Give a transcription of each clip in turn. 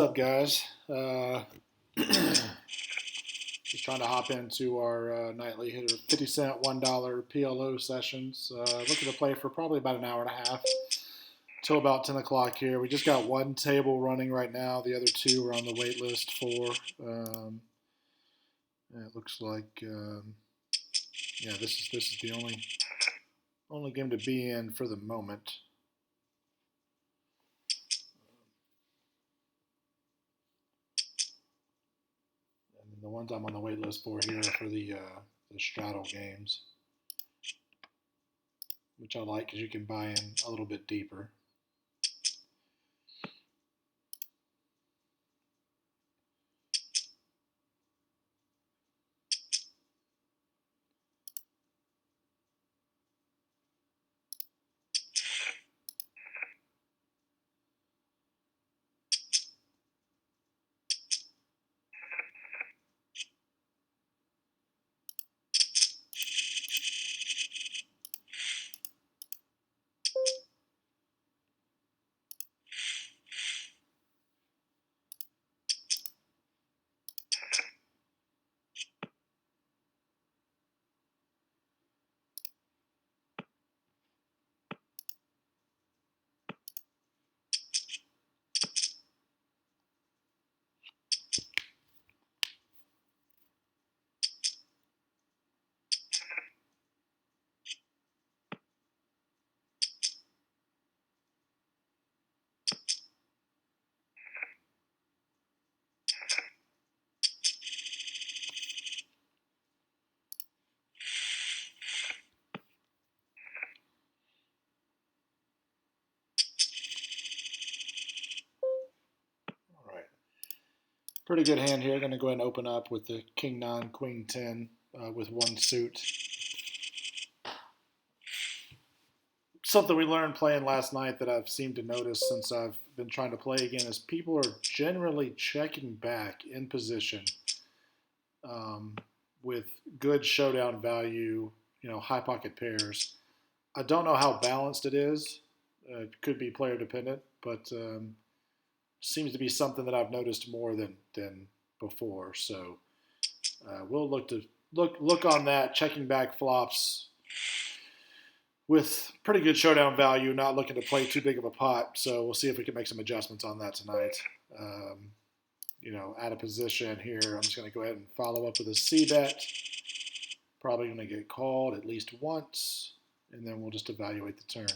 up, guys? Just trying to hop into our nightly hitter 50-cent $1 PLO sessions. Looking to play for probably about an hour and a half till about 10 o'clock here. We just got one table running right now. The other two are on the wait list for. It looks like, yeah, this is the only game to be in for the moment. And the ones I'm on the wait list for here are for the straddle games, which I like because you can buy in a little bit deeper. All right. Pretty good hand here. Going to go ahead and open up with the King 9, Queen 10 with one suit. Something we learned playing last night that I've seemed to notice since I've been trying to play again is people are generally checking back in position with good showdown value, high pocket pairs. I don't know how balanced it is. It could be player dependent, but seems to be something that I've noticed more than before. So we'll look on that, checking back flops with pretty good showdown value, not looking to play too big of a pot. So we'll see if we can make some adjustments on that tonight. Out of position here, I'm just going to go ahead and follow up with a C bet. Probably going to get called at least once, and then we'll just evaluate the turn.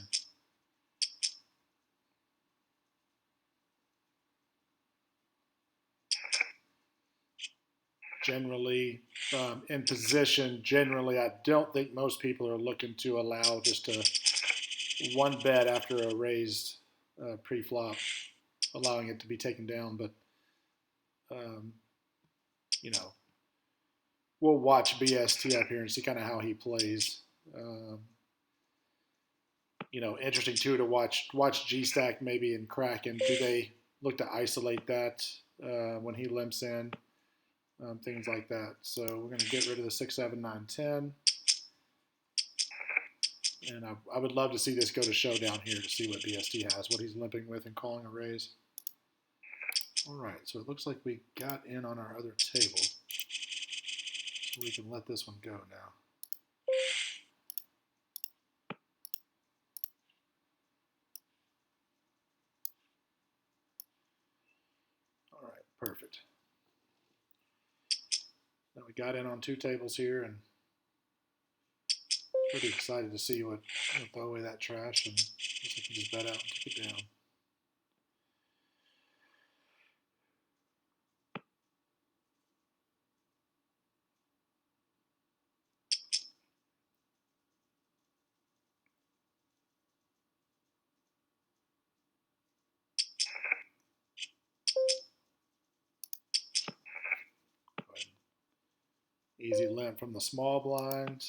Generally, in position, I don't think most people are looking to allow just a one bet after a raised pre-flop, allowing it to be taken down. But, we'll watch BST up here and see kind of how he plays. Interesting too to watch G-Stack maybe and Kraken. Do they look to isolate that when he limps in? Things like that. So we're going to get rid of the 6, 7, 9, 10. And I would love to see this go to showdown here to see what BST has, what he's limping with and calling a raise. All right, so it looks like we got in on our other table. So we can let this one go now. All right, perfect. Now we got in on two tables here, and pretty excited to see what throw away that trash and looks like you just bet out and took it down. Easy limp from the small blind.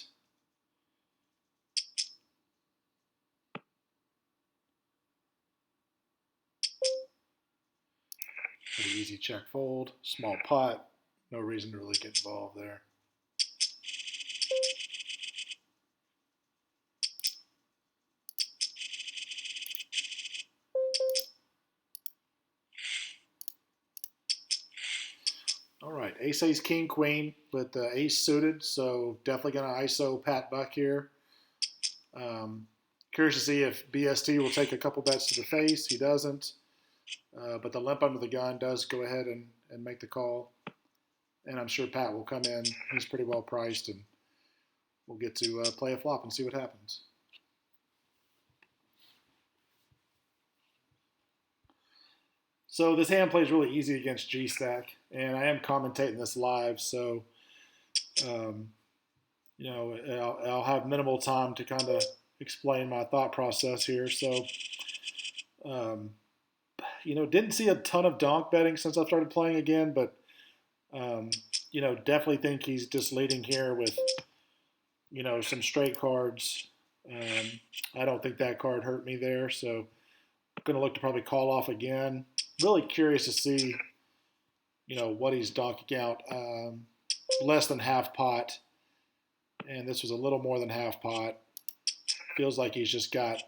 Pretty easy check fold. Small pot. No reason to really get involved there. All right, ace, ace, king, queen with the ace suited, so definitely going to ISO Pat Buck here. Curious to see if BST will take a couple bets to the face. He doesn't, but the limp under the gun does go ahead and make the call. And I'm sure Pat will come in. He's pretty well priced, and we'll get to play a flop and see what happens. So this hand plays really easy against G-Stack, and I am commentating this live, so um, I'll have minimal time to kind of explain my thought process here. So, um, didn't see a ton of donk betting since I started playing again, but um, definitely think he's just leading here with some straight cards. I don't think that card hurt me there, so I'm going to look to probably call off again. Really curious to see, what he's donking out. Less than half pot, and this was a little more than half pot. Feels like he's just got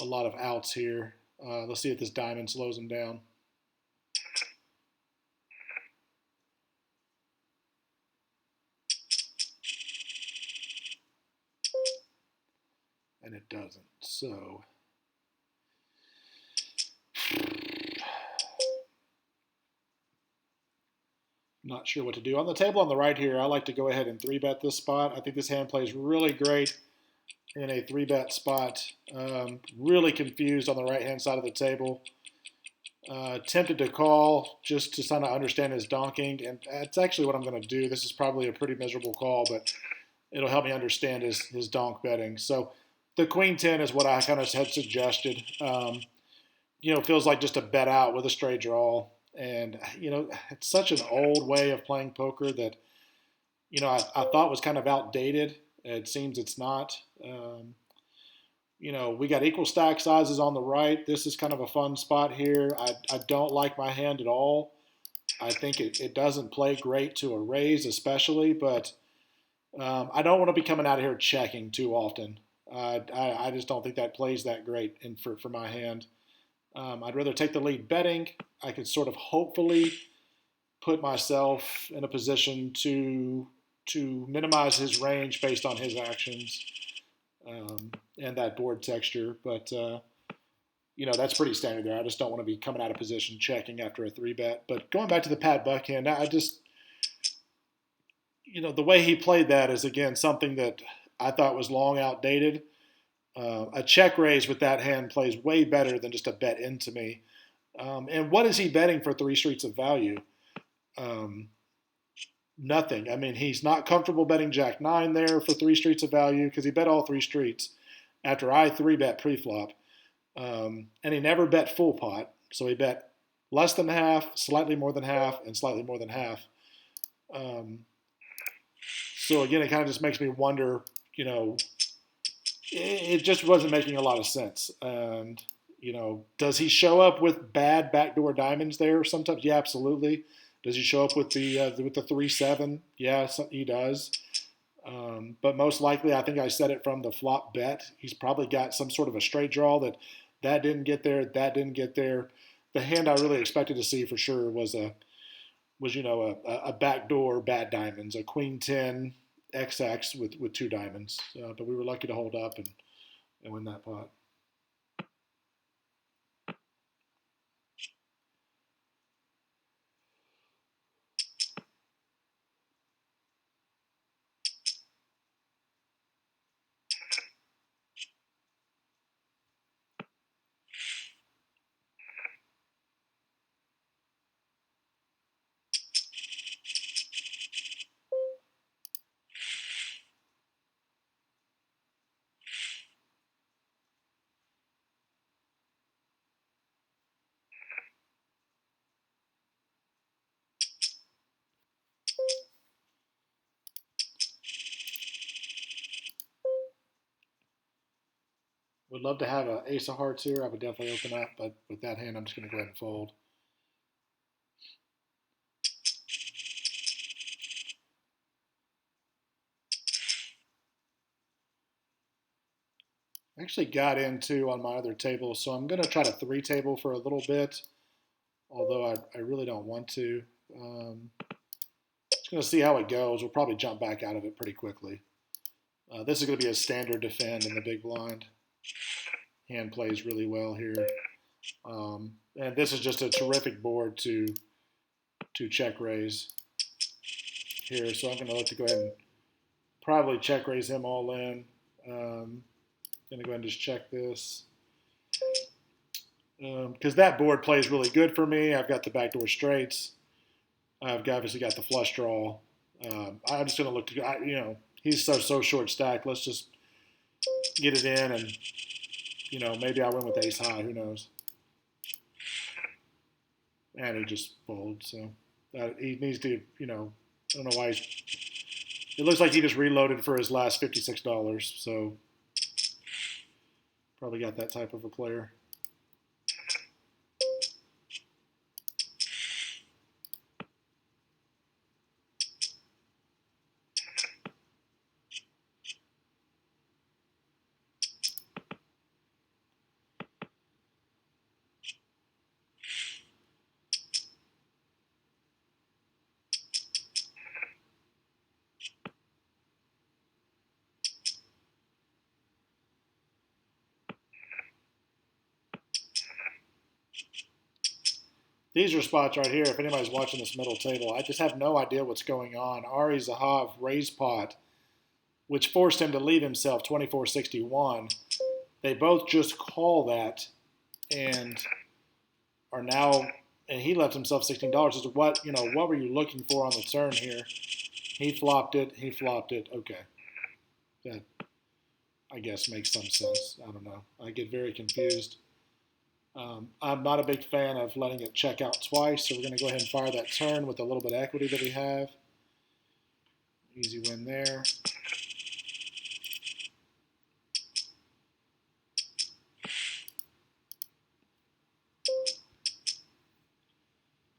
a lot of outs here. Let's see if this diamond slows him down. And it doesn't. So not sure what to do. On the table on the right here, I like to go ahead and 3-bet this spot. I think this hand plays really great in a 3-bet spot. Really confused on the right-hand side of the table. Tempted to call just to kind of understand his donking, and that's actually what I'm going to do. This is probably a pretty miserable call, but it'll help me understand his donk betting. So the queen 10 is what I kind of had suggested. Feels like just a bet out with a straight draw. And, it's such an old way of playing poker that, I thought was kind of outdated. It seems it's not. We got equal stack sizes on the right. This is kind of a fun spot here. I don't like my hand at all. I think it doesn't play great to a raise especially, but I don't want to be coming out of here checking too often. I just don't think that plays that great for my hand. I'd rather take the lead betting. I could sort of hopefully put myself in a position to minimize his range based on his actions and that board texture. But, that's pretty standard there. I just don't want to be coming out of position checking after a 3-bet. But going back to the Pat Buck hand, I just, the way he played that is, again, something that I thought was long outdated. A check raise with that hand plays way better than just a bet into me. And what is he betting for 3 streets of value? Nothing. I mean, he's not comfortable betting Jack 9 there for 3 streets of value because he bet all 3 streets after I 3-bet preflop. And he never bet full pot. So he bet less than half, slightly more than half, and slightly more than half. So again, it kind of just makes me wonder, it just wasn't making a lot of sense. And, does he show up with bad backdoor diamonds there sometimes? Yeah, absolutely. Does he show up with the 3-7? Yeah, he does. But most likely, I think I said it from the flop bet. He's probably got some sort of a straight draw that didn't get there, that didn't get there. The hand I really expected to see for sure was a backdoor bad diamonds, a queen 10 XX with 2 diamonds. But we were lucky to hold up and win that pot. Would love to have an ace of hearts here. I would definitely open up, but with that hand, I'm just going to go ahead and fold. I actually got into on my other table, so I'm going to try to 3-table for a little bit, although I really don't want to. going to see how it goes. We'll probably jump back out of it pretty quickly. This is going to be a standard defend in the big blind. Hand plays really well here. And this is just a terrific board to check raise here. So I'm going to look to go ahead and probably check raise him all in. Going to go ahead and just check this. Because that board plays really good for me. I've got the backdoor straights. I've obviously got the flush draw. I'm just going to look to, he's so short stacked. Let's just get it in and, maybe I win with ace high. Who knows? And he just folds. So he needs to, I don't know why it looks like he just reloaded for his last $56. So probably got that type of a player. These are spots right here. If anybody's watching this middle table, I just have no idea what's going on. Ari Zahav raised pot, which forced him to leave himself 24-61. They both just call that and are now, and he left himself $16. So what were you looking for on the turn here? He flopped it. Okay. That, I guess, makes some sense. I don't know. I get very confused. I'm not a big fan of letting it check out twice, so we're going to go ahead and fire that turn with a little bit of equity that we have. Easy win there.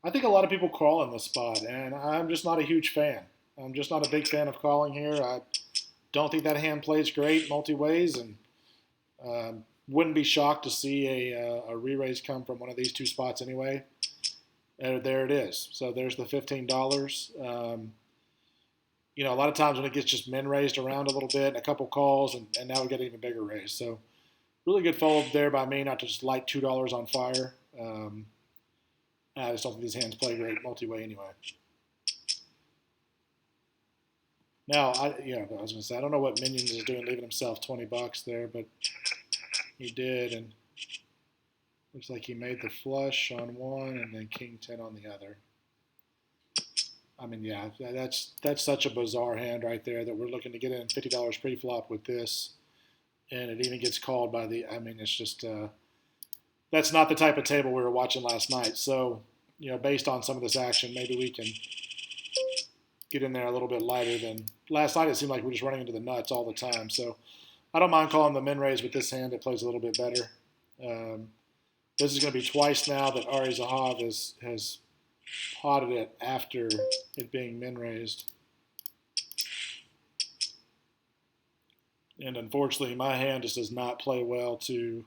I think a lot of people call in this spot, and I'm just not a huge fan. I'm just not a big fan of calling here. I don't think that hand plays great multi-ways, and wouldn't be shocked to see a re-raise come from one of these two spots anyway. There it is. So there's the $15. A lot of times when it gets just min raised around a little bit and a couple calls, and now we get an even bigger raise. So really good fold there by me, not to just light $2 on fire. I just don't think these hands play great multi-way anyway. Now, I was going to say, I don't know what Minions is doing, leaving himself $20 there, but he did, and looks like he made the flush on one and then king 10 on the other. I mean, yeah, that's such a bizarre hand right there that we're looking to get in $50 pre-flop with this, and it even gets called by the. I mean, it's just that's not the type of table we were watching last night. So, based on some of this action, maybe we can get in there a little bit lighter than last night. It seemed like we're just running into the nuts all the time. So I don't mind calling the min raise with this hand. It plays a little bit better. This is going to be twice now that Ari Zahav has potted it after it being min raised. And unfortunately, my hand just does not play well to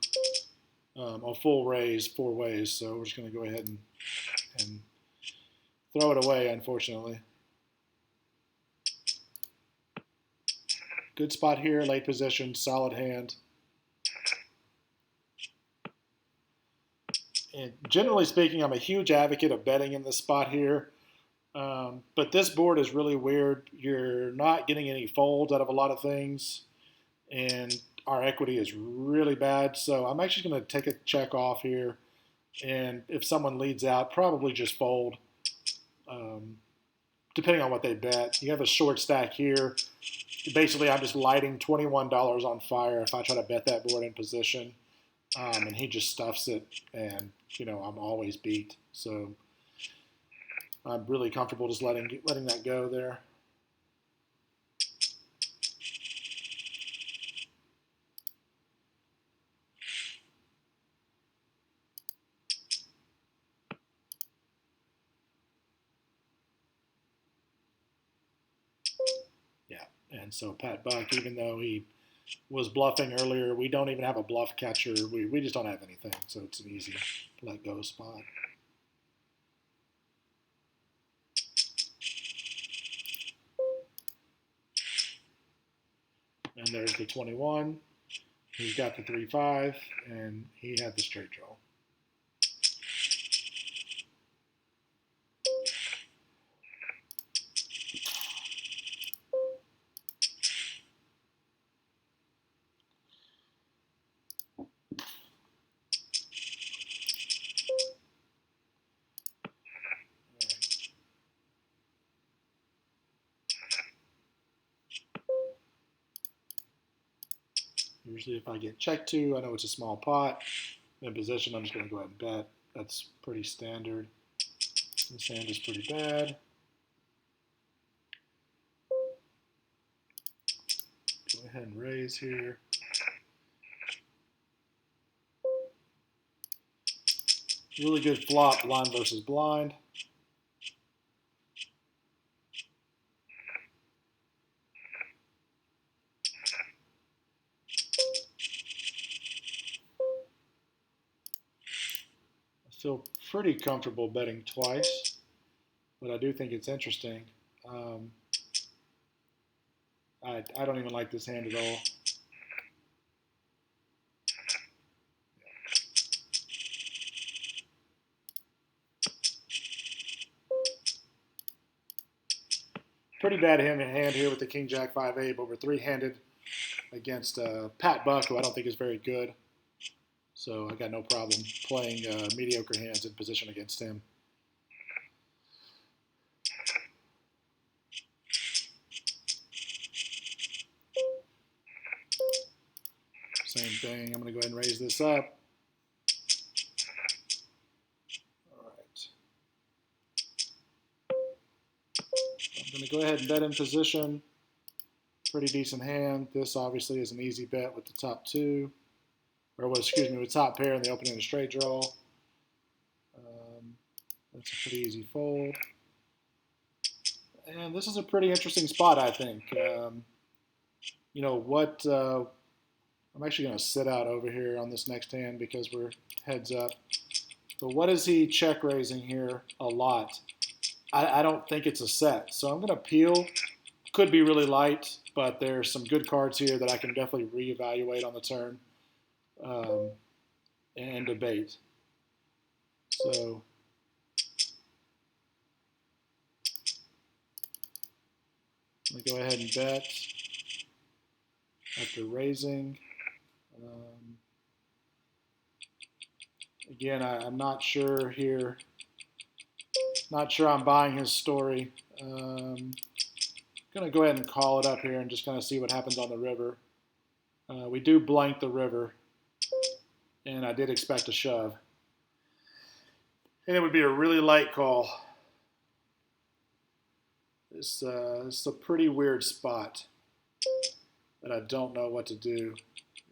a full raise 4 ways. So we're just going to go ahead and throw it away, unfortunately. Good spot here, late position, solid hand. And generally speaking, I'm a huge advocate of betting in this spot here. But this board is really weird. You're not getting any folds out of a lot of things. And our equity is really bad. So I'm actually going to take a check off here. And if someone leads out, probably just fold. Depending on what they bet. You have a short stack here. Basically, I'm just lighting $21 on fire if I try to bet that board in position. And he just stuffs it, and, I'm always beat. So I'm really comfortable just letting that go there. Yeah, and so Pat Buck, even though he was bluffing earlier, we don't even have a bluff catcher. We just don't have anything, so it's an easy let go spot. And there's the 21. He's got the 3-5, and he had the straight draw. Usually if I get checked to, I know it's a small pot. In position, I'm just going to go ahead and bet. That's pretty standard. This hand is pretty bad. Go ahead and raise here. Really good flop, blind versus blind. I feel pretty comfortable betting twice, but I do think it's interesting. I don't even like this hand at all. Pretty bad hand here with the King Jack 5-8, but we're three-handed against Pat Buck, who I don't think is very good. So I got no problem playing mediocre hands in position against him. Same thing. I'm going to go ahead and raise this up. All right. I'm going to go ahead and bet in position. Pretty decent hand. This obviously is an easy bet with the top two. Or, well, excuse me, with top pair and the opening and a straight draw. That's a pretty easy fold. And this is a pretty interesting spot, I think. You know what? I'm actually going to sit out over here on this next hand because we're heads up. But what is he check raising here? A lot. I don't think it's a set. So I'm going to peel. Could be really light, but there's some good cards here that I can definitely reevaluate on the turn and debate. So I'm going to go ahead and bet after raising. Again, I'm not sure here. Not sure I'm buying his story. Going to go ahead and call it up here and just kind of see what happens on the river. We do blank the river, and I did expect a shove. And it would be a really light call. This is a pretty weird spot that I don't know what to do.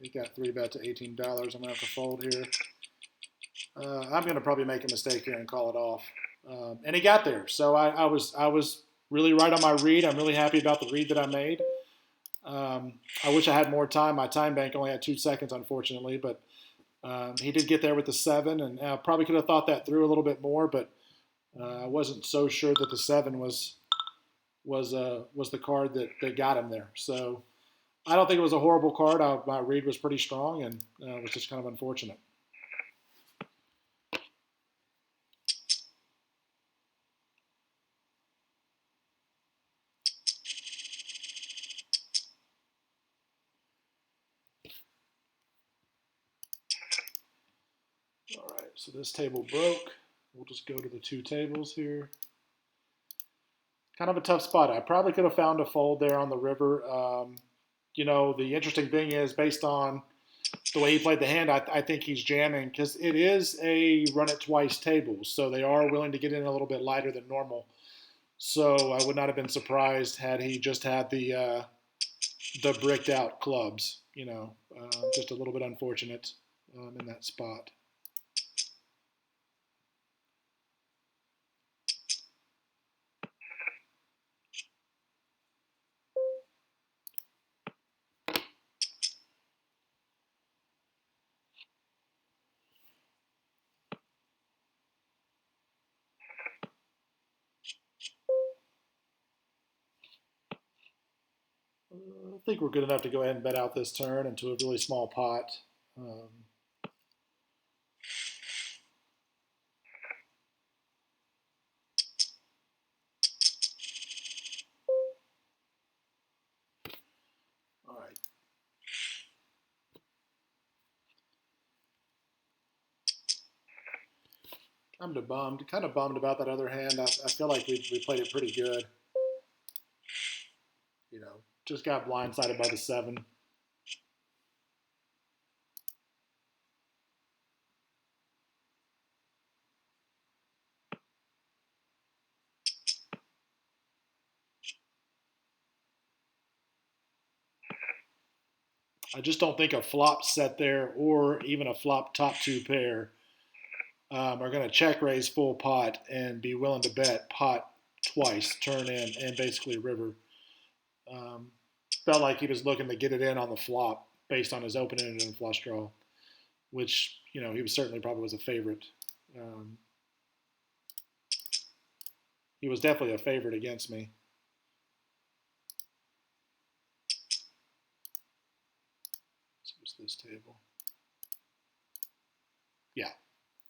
He got 3-bet to $18. I'm going to have to fold here. I'm going to probably make a mistake here and call it off. And he got there. So I was really right on my read. I'm really happy about the read that I made. I wish I had more time. My time bank only had 2 seconds, unfortunately. But he did get there with the 7. And I probably could have thought that through a little bit more. But I wasn't so sure that the 7 was the card that got him there. So I don't think it was a horrible card. My read was pretty strong, and it was just kind of unfortunate. All right, so this table broke. We'll just go to the 2 tables here. Kind of a tough spot. I probably could have found a fold there on the river. You know, the interesting thing is, based on the way he played the hand, I think he's jamming because it is a run it twice table. So they are willing to get in a little bit lighter than normal. So I would not have been surprised had he just had the bricked out clubs. You know, just a little bit unfortunate in that spot. think we're good enough to go ahead and bet out this turn into a really small pot. All right. I'm kind of bummed about that other hand. I feel like we played it pretty good. You know, just got blindsided by the 7. I just don't think a flop set there or even a flop top 2 pair are going to check raise full pot and be willing to bet pot twice, turn in, and basically river. Um, Felt like he was looking to get it in on the flop based on his open ended and flush draw, which, you know, he was certainly probably was a favorite. Um, he was definitely a favorite against me. So what's this table? Yeah,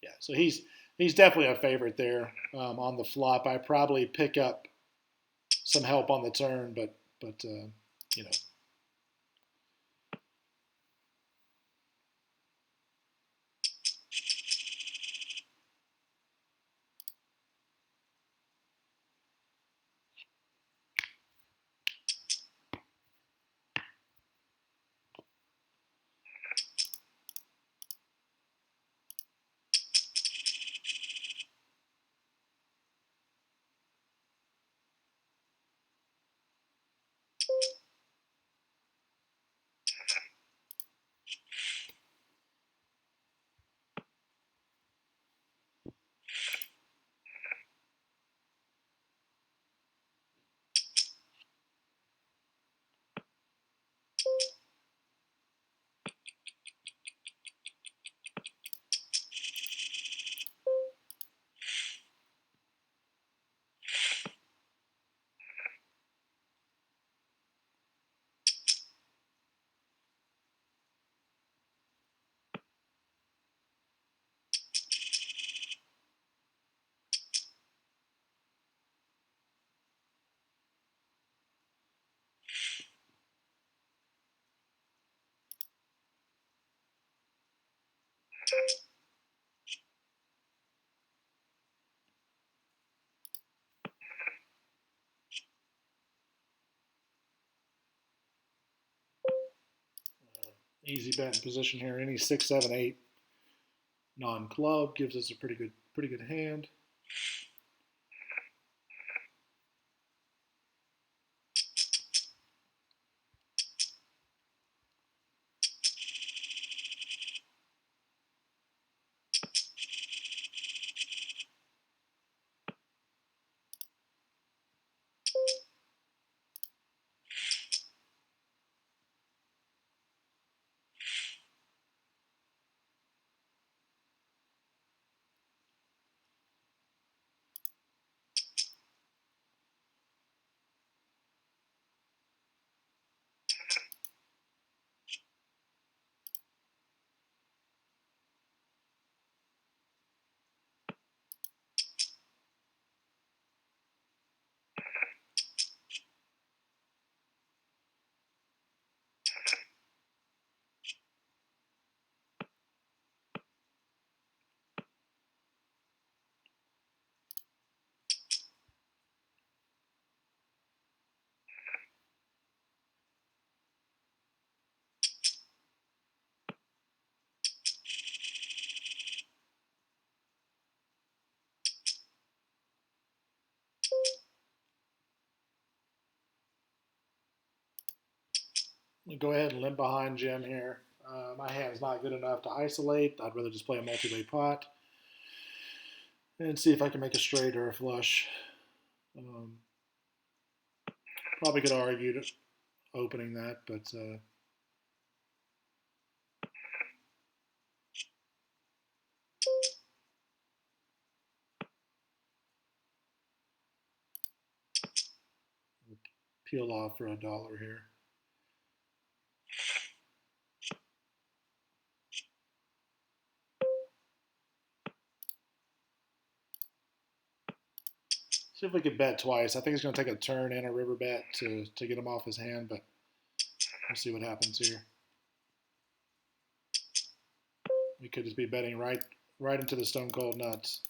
yeah. So he's definitely a favorite there on the flop. I probably pick up some help on the turn, but you know. Easy bet in position here. Any 6, 7, 8 non-club gives us a pretty good hand. Go ahead and limp behind Jim here. My hand's not good enough to isolate. I'd rather just play a multi-way pot and see if I can make a straight or a flush. Um, Probably could argue opening that, but peel off for $1 here. See if we could bet twice. I think it's going to take a turn and a river bet to get him off his hand, but we'll see what happens here. We could just be betting right into the stone cold nuts.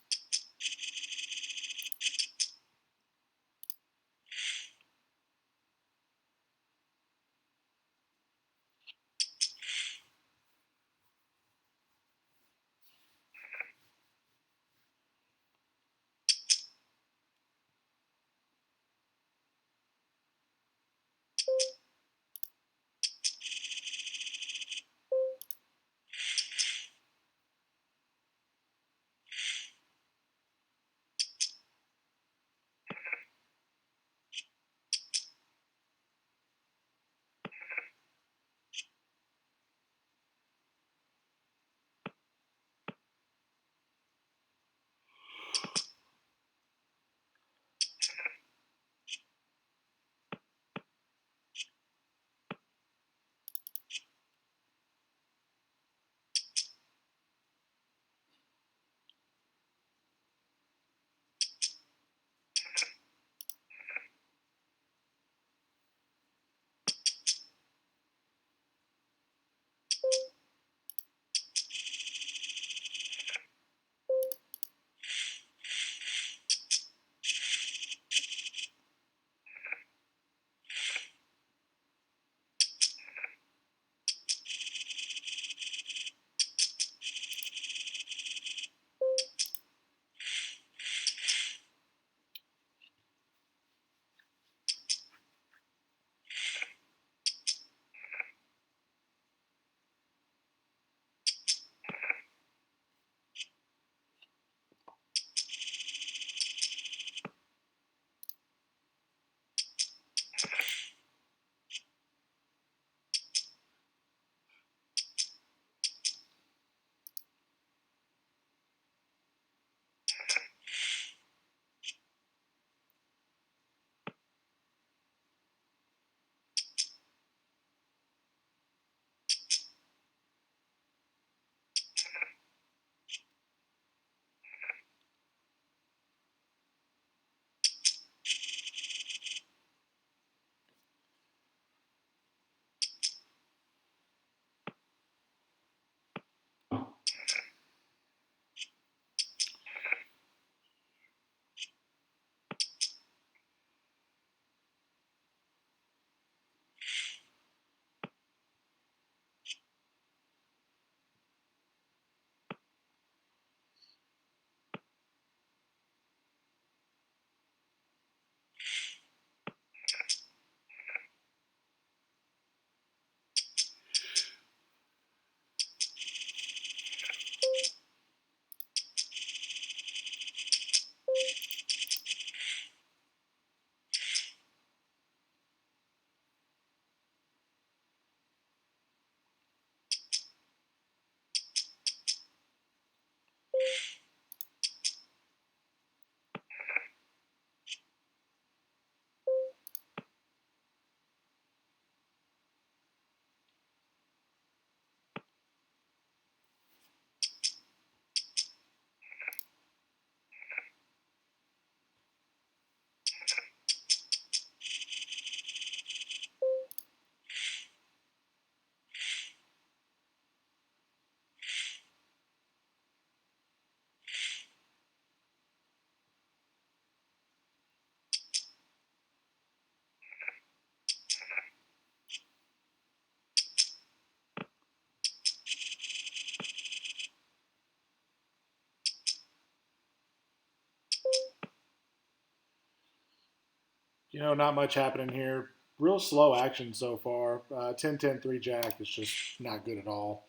Not much happening here. Real slow action so far. 10-10-3 jack is just not good at all.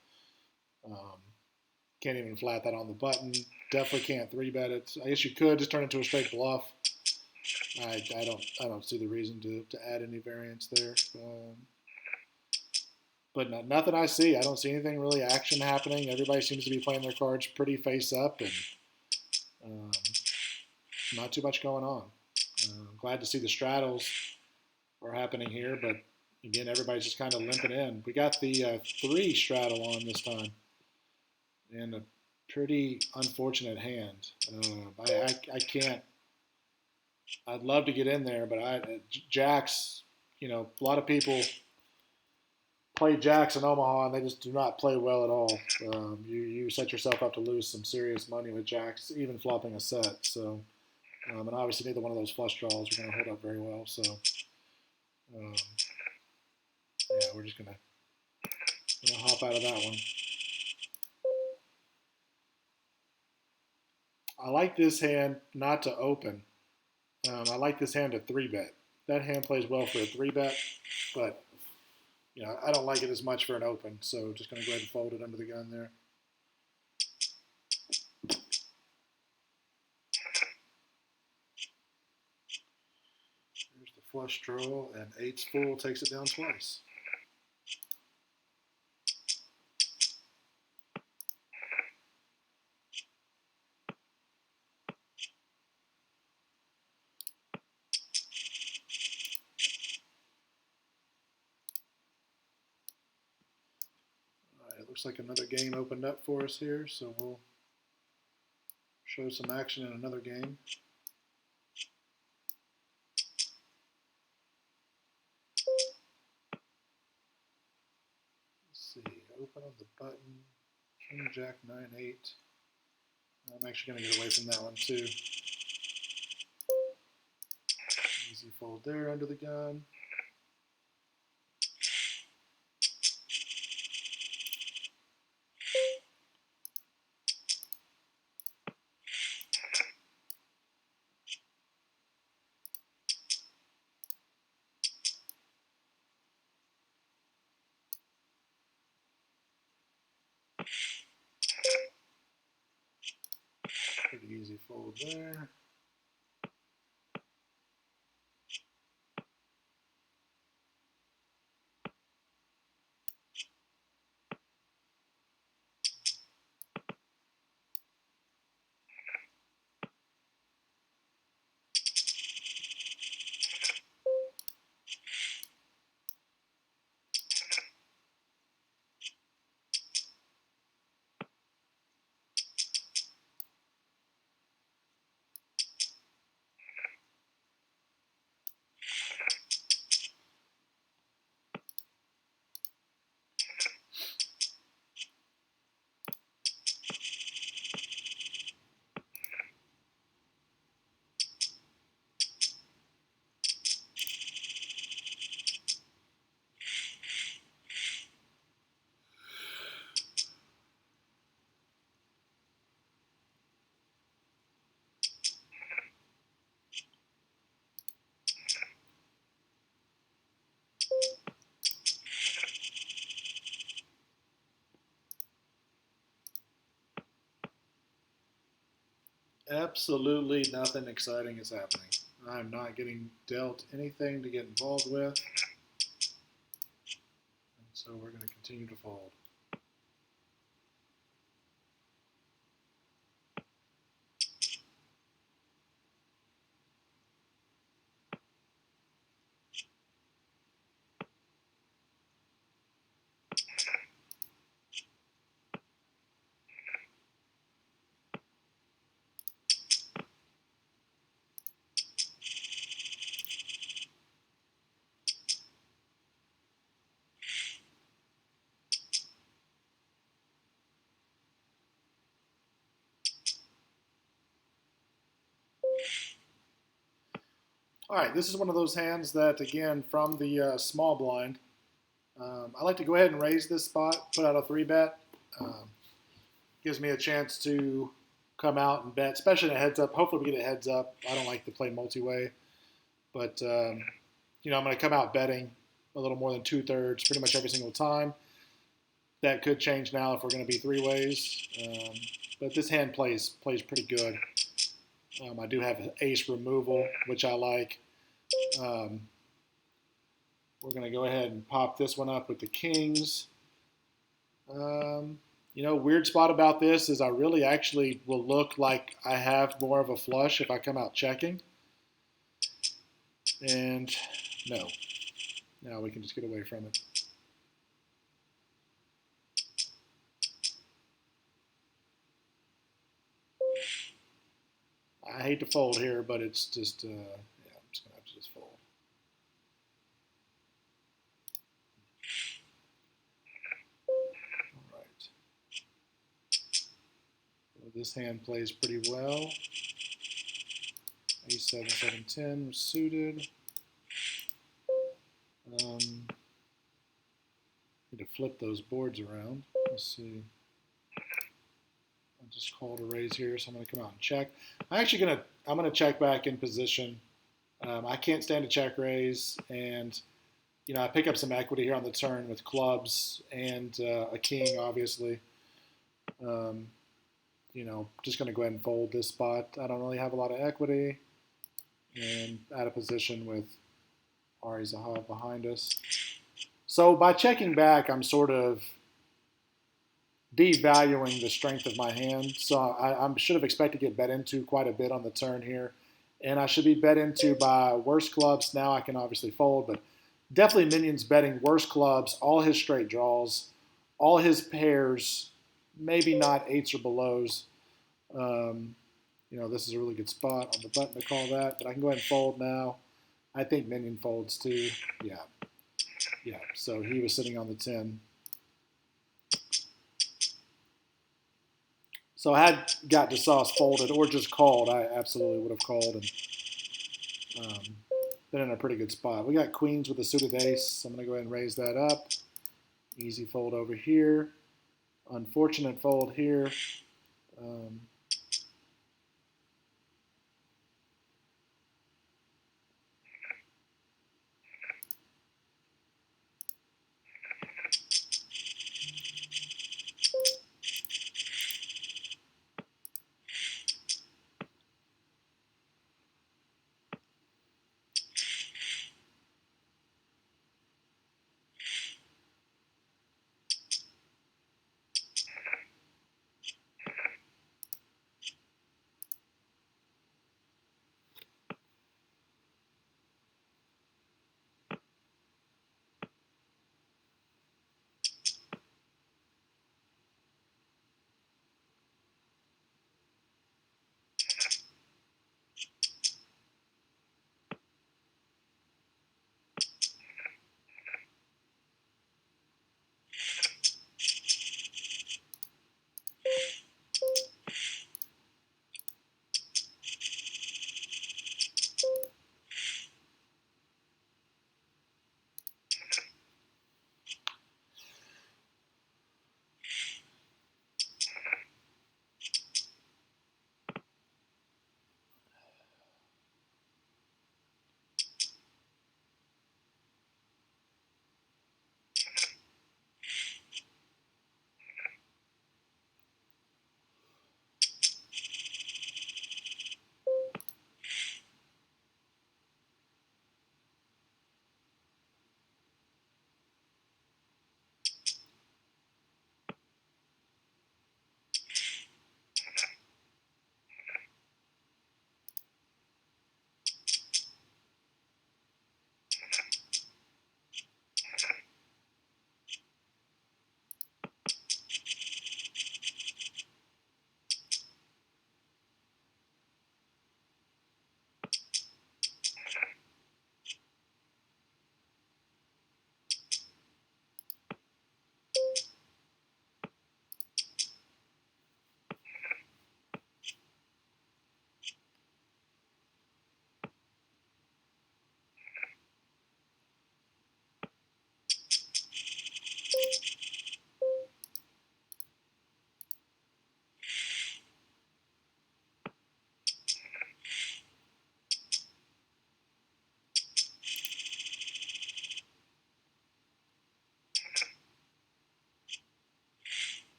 Um, can't even flat that on the button. Definitely can't three bet it. I guess you could just turn it into a straight bluff. I don't see the reason to add any variance there. But nothing I see. I don't see anything really action happening. Everybody seems to be playing their cards pretty face up, and um, not too much going on. I'm glad to see the straddles are happening here, but again, everybody's just kind of limping in. We got the three straddle on this time, and a pretty unfortunate hand. I can't I'd love to get in there, but jacks, a lot of people play jacks in Omaha, and they just do not play well at all. You set yourself up to lose some serious money with jacks, even flopping a set. So, and obviously neither one of those flush draws are going to hold up very well. So, um, yeah, we're just gonna hop out of that one. I like this hand not to open. I like this hand to 3-bet. That hand plays well for a 3-bet, but I don't like it as much for an open. So just going to go ahead and fold it under the gun there. Here's the flush draw, and 8's full takes it down twice. It looks like another game opened up for us here, so we'll show some action in another game. Let's see, open on the button, King, Jack, 9, 8. I'm actually going to get away from that one too. Easy fold there under the gun. Pretty easy fold there. Absolutely nothing exciting is happening. I'm not getting dealt anything to get involved with. And so we're going to continue to fold. All right, this is one of those hands that, again, from the small blind, I like to go ahead and raise this spot, put out a 3-bet. Gives me a chance to come out and bet, especially in a heads up. Hopefully we get a heads up. I don't like to play multi-way, but I'm going to come out betting a little more than 2/3 pretty much every single time. That could change now if we're going to be 3 ways, but this hand plays pretty good. I do have ace removal, which I like. We're going to go ahead and pop this one up with the kings. Weird spot about this is I really actually will look like I have more of a flush if I come out checking. And no. Now we can just get away from it. I hate to fold here, but it's just, yeah, I'm just going to have to just fold. All right. So this hand plays pretty well. A7, 7, 10 suited. Need to flip those boards around. Let's see. I just called a raise here, so I'm going to come out and check. I'm going to check back in position. I can't stand a check raise, and I pick up some equity here on the turn with clubs and a king, obviously. Just going to go ahead and fold this spot. I don't really have a lot of equity, and out of position with Ari Zahav behind us. So by checking back, I'm sort of devaluing the strength of my hand. So I should have expected to get bet into quite a bit on the turn here. And I should be bet into by worse clubs. Now I can obviously fold, but definitely Minion's betting worse clubs, all his straight draws, all his pairs, maybe not eights or belows. This is a really good spot on the button to call that, but I can go ahead and fold now. I think Minion folds too. Yeah. So he was sitting on the 10. So had got DeSauce folded or just called, I absolutely would have called and been in a pretty good spot. We got queens with a suited ace. So I'm going to go ahead and raise that up. Easy fold over here. Unfortunate fold here.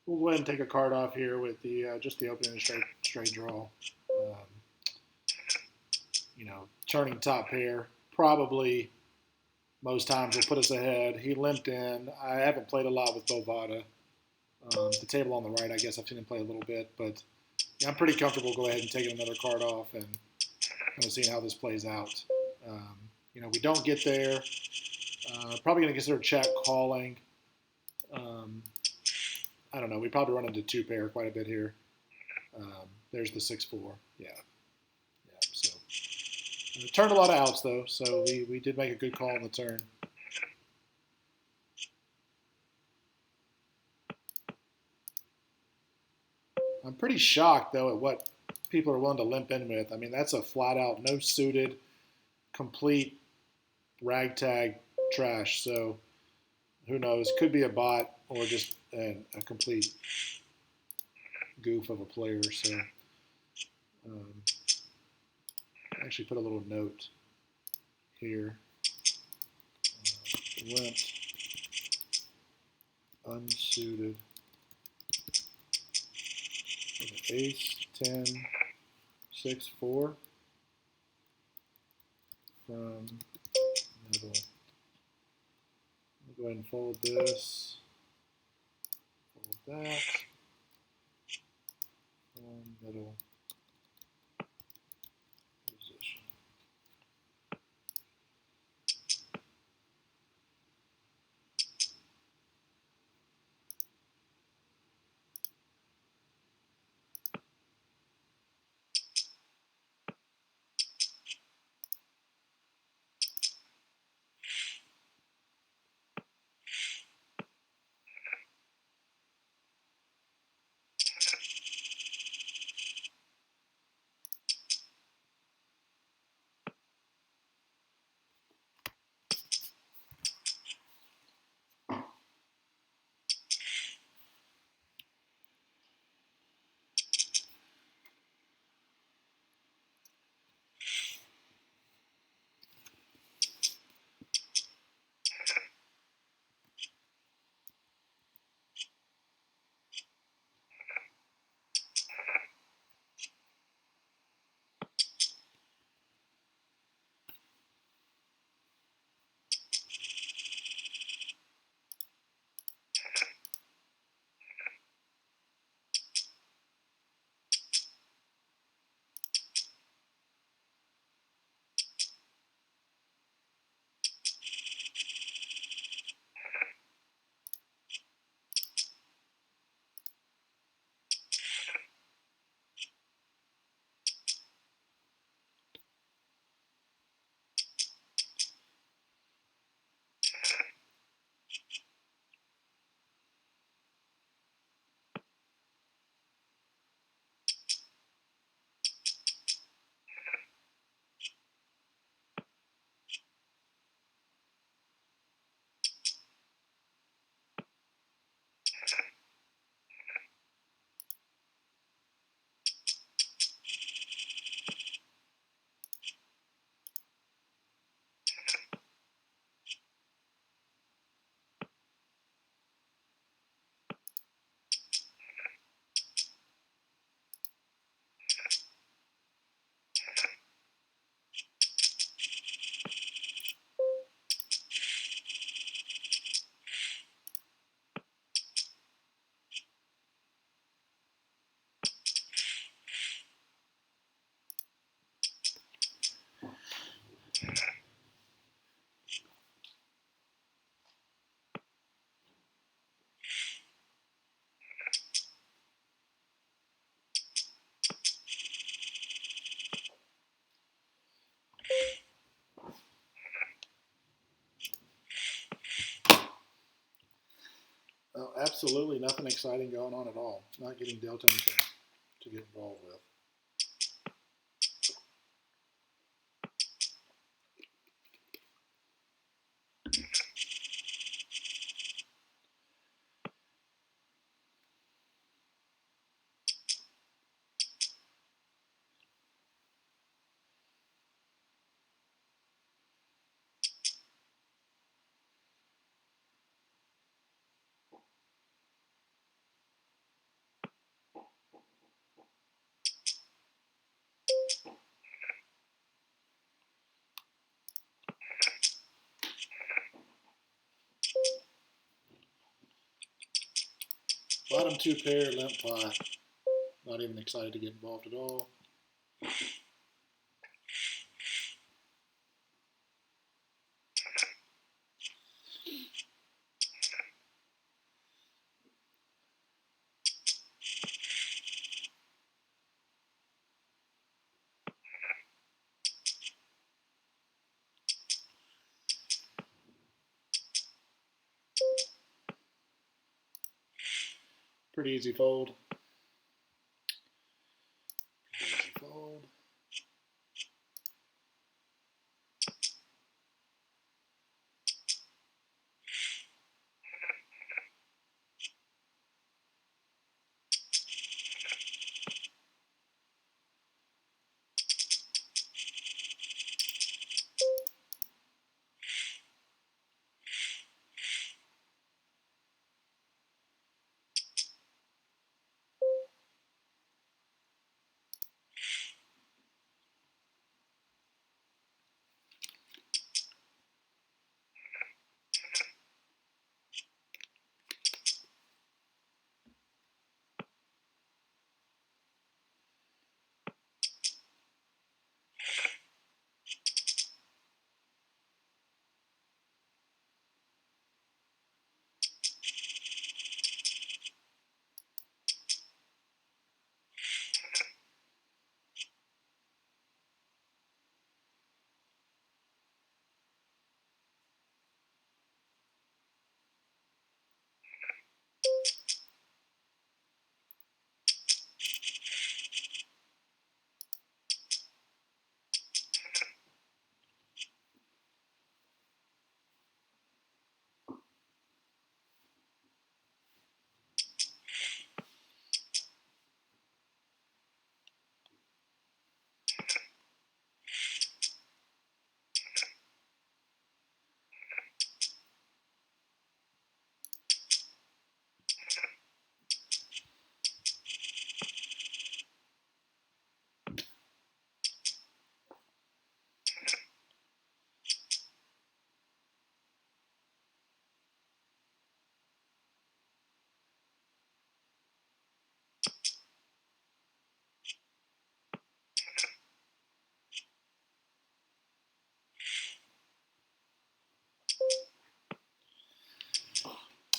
We'll go ahead and take a card off here with the just the opening and straight draw. Turning top pair probably most times will put us ahead. He limped in. I haven't played a lot with Bovada. The table on the right, I guess I've seen him play a little bit, but yeah, I'm pretty comfortable go ahead and taking another card off and kind of seeing how this plays out. We don't get there. Probably going to consider check calling. Um, I don't know. We probably run into two pair quite a bit here. There's the 6-4. Yeah. So turned a lot of outs though, so we did make a good call on the turn. I'm pretty shocked though at what people are willing to limp in with. I mean, that's a flat out no suited, complete ragtag trash. So who knows? Could be a bot or just a complete goof of a player. So actually put a little note here. Limp, unsuited. Ace, 10, 6, 4 from middle. I'll go ahead and fold this, fold that, from middle position. Oh, absolutely nothing exciting going on at all. Not getting dealt anything to get involved with. Bottom two pair, limp pot. Not even excited to get involved at all. Pretty easy fold. Easy fold.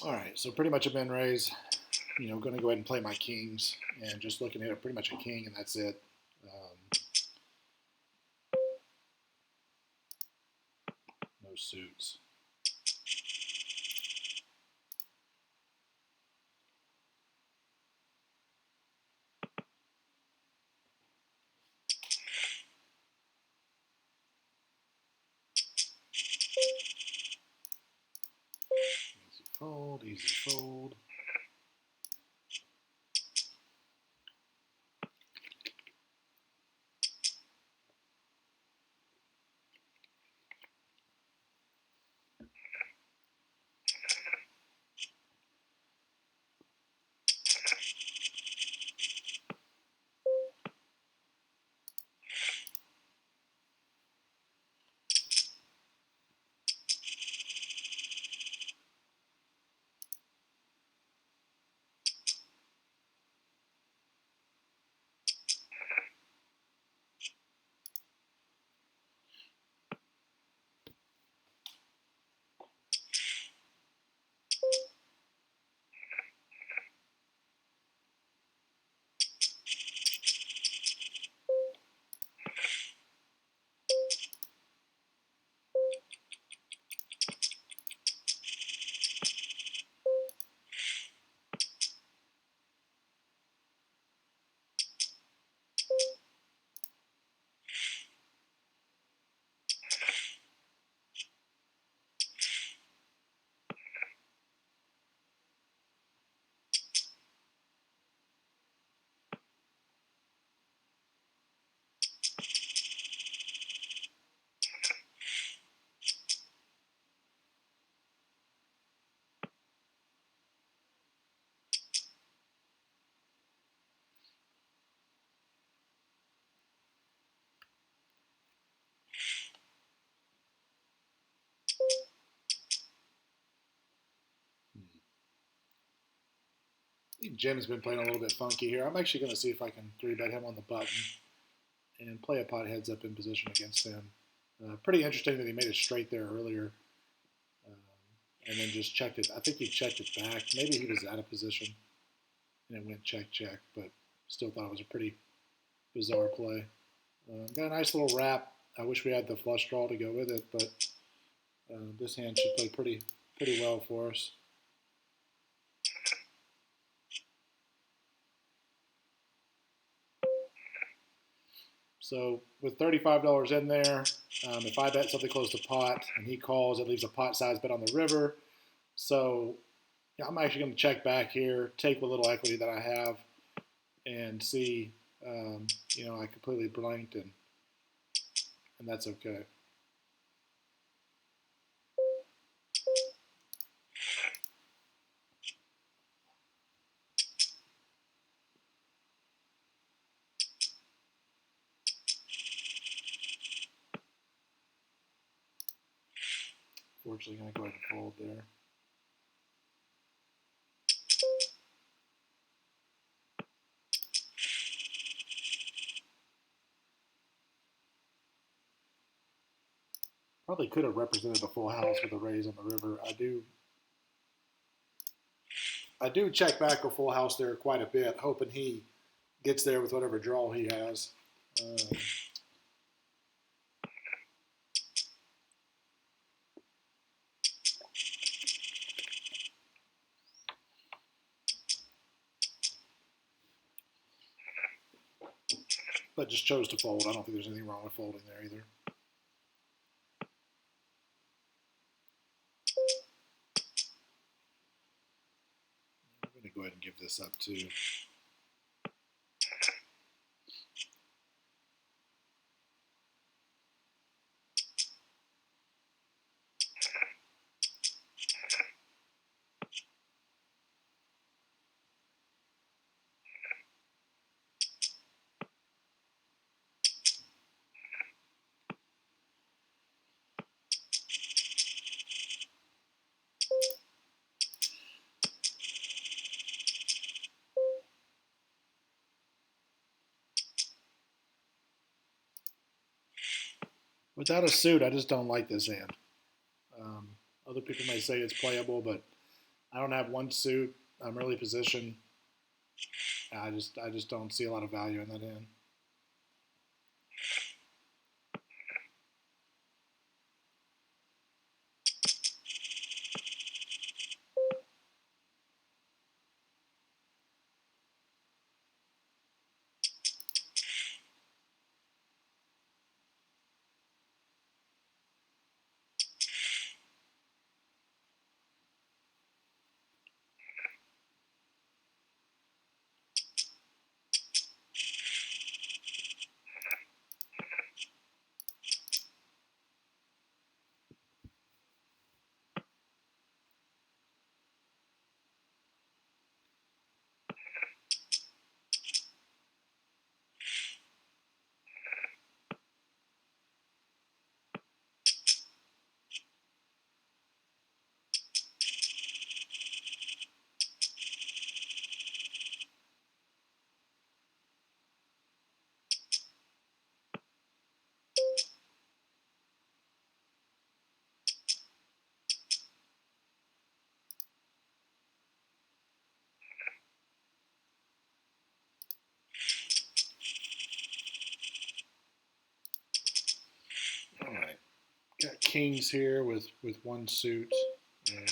All right, so pretty much a min raise. Going to go ahead and play my kings, and just looking at it, pretty much a king, and that's it. No suits. Easy fold, easy fold. think Jim's been playing a little bit funky here. I'm actually going to see if I can 3-bet him on the button and play a pot heads up in position against him. Pretty interesting that he made it straight there earlier and then just checked it. I think he checked it back. Maybe he was out of position and it went check, check, but still thought it was a pretty bizarre play. Got a nice little wrap. I wish we had the flush draw to go with it, but this hand should play pretty well for us. So with $35 in there, if I bet something close to pot and he calls, it leaves a pot size bet on the river. So yeah, I'm actually going to check back here, take what little equity that I have, and see. I completely blanked, and that's okay. Fortunately, going to go ahead and fold there. Probably could have represented a full house with a raise on the river. I do check back a full house there quite a bit, hoping he gets there with whatever draw he has. But just chose to fold. I don't think there's anything wrong with folding there either. I'm going to go ahead and give this up too. Without a suit, I just don't like this hand. Other people may say it's playable, but I don't have one suit. I'm early position. I just don't see a lot of value in that hand. All right. Got kings here with one suit. And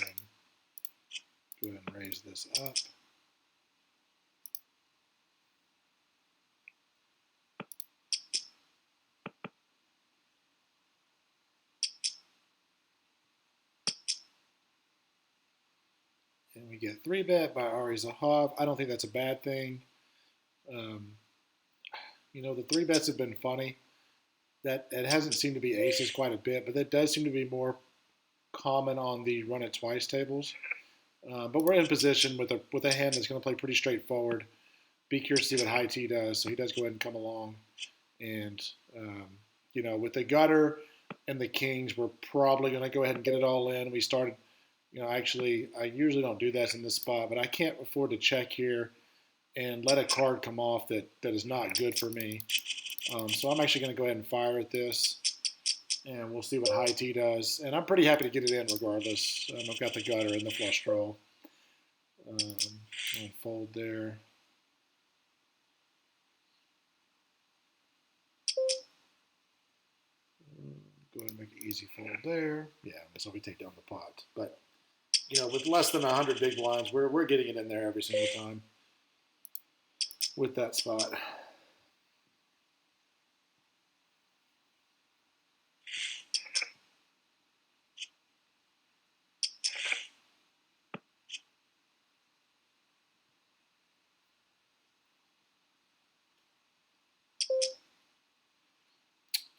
go ahead and raise this up. And we get 3-bet by Ari Zahav. I don't think that's a bad thing. The 3-bets have been funny. That it hasn't seemed to be aces quite a bit, but that does seem to be more common on the run it twice tables. But we're in position with a hand that's going to play pretty straightforward. Be curious to see what high T does. So he does go ahead and come along. And, with the gutter and the kings, we're probably going to go ahead and get it all in. We started Actually, I usually don't do this in this spot, but I can't afford to check here and let a card come off that is not good for me. So I'm actually going to go ahead and fire at this, and we'll see what high T does. And I'm pretty happy to get it in regardless. I've got the gutter and the flush draw. I'll fold there. Go ahead and make an easy fold there. Yeah, so we take down the pot. But, with less than 100 big blinds, we're getting it in there every single time with that spot.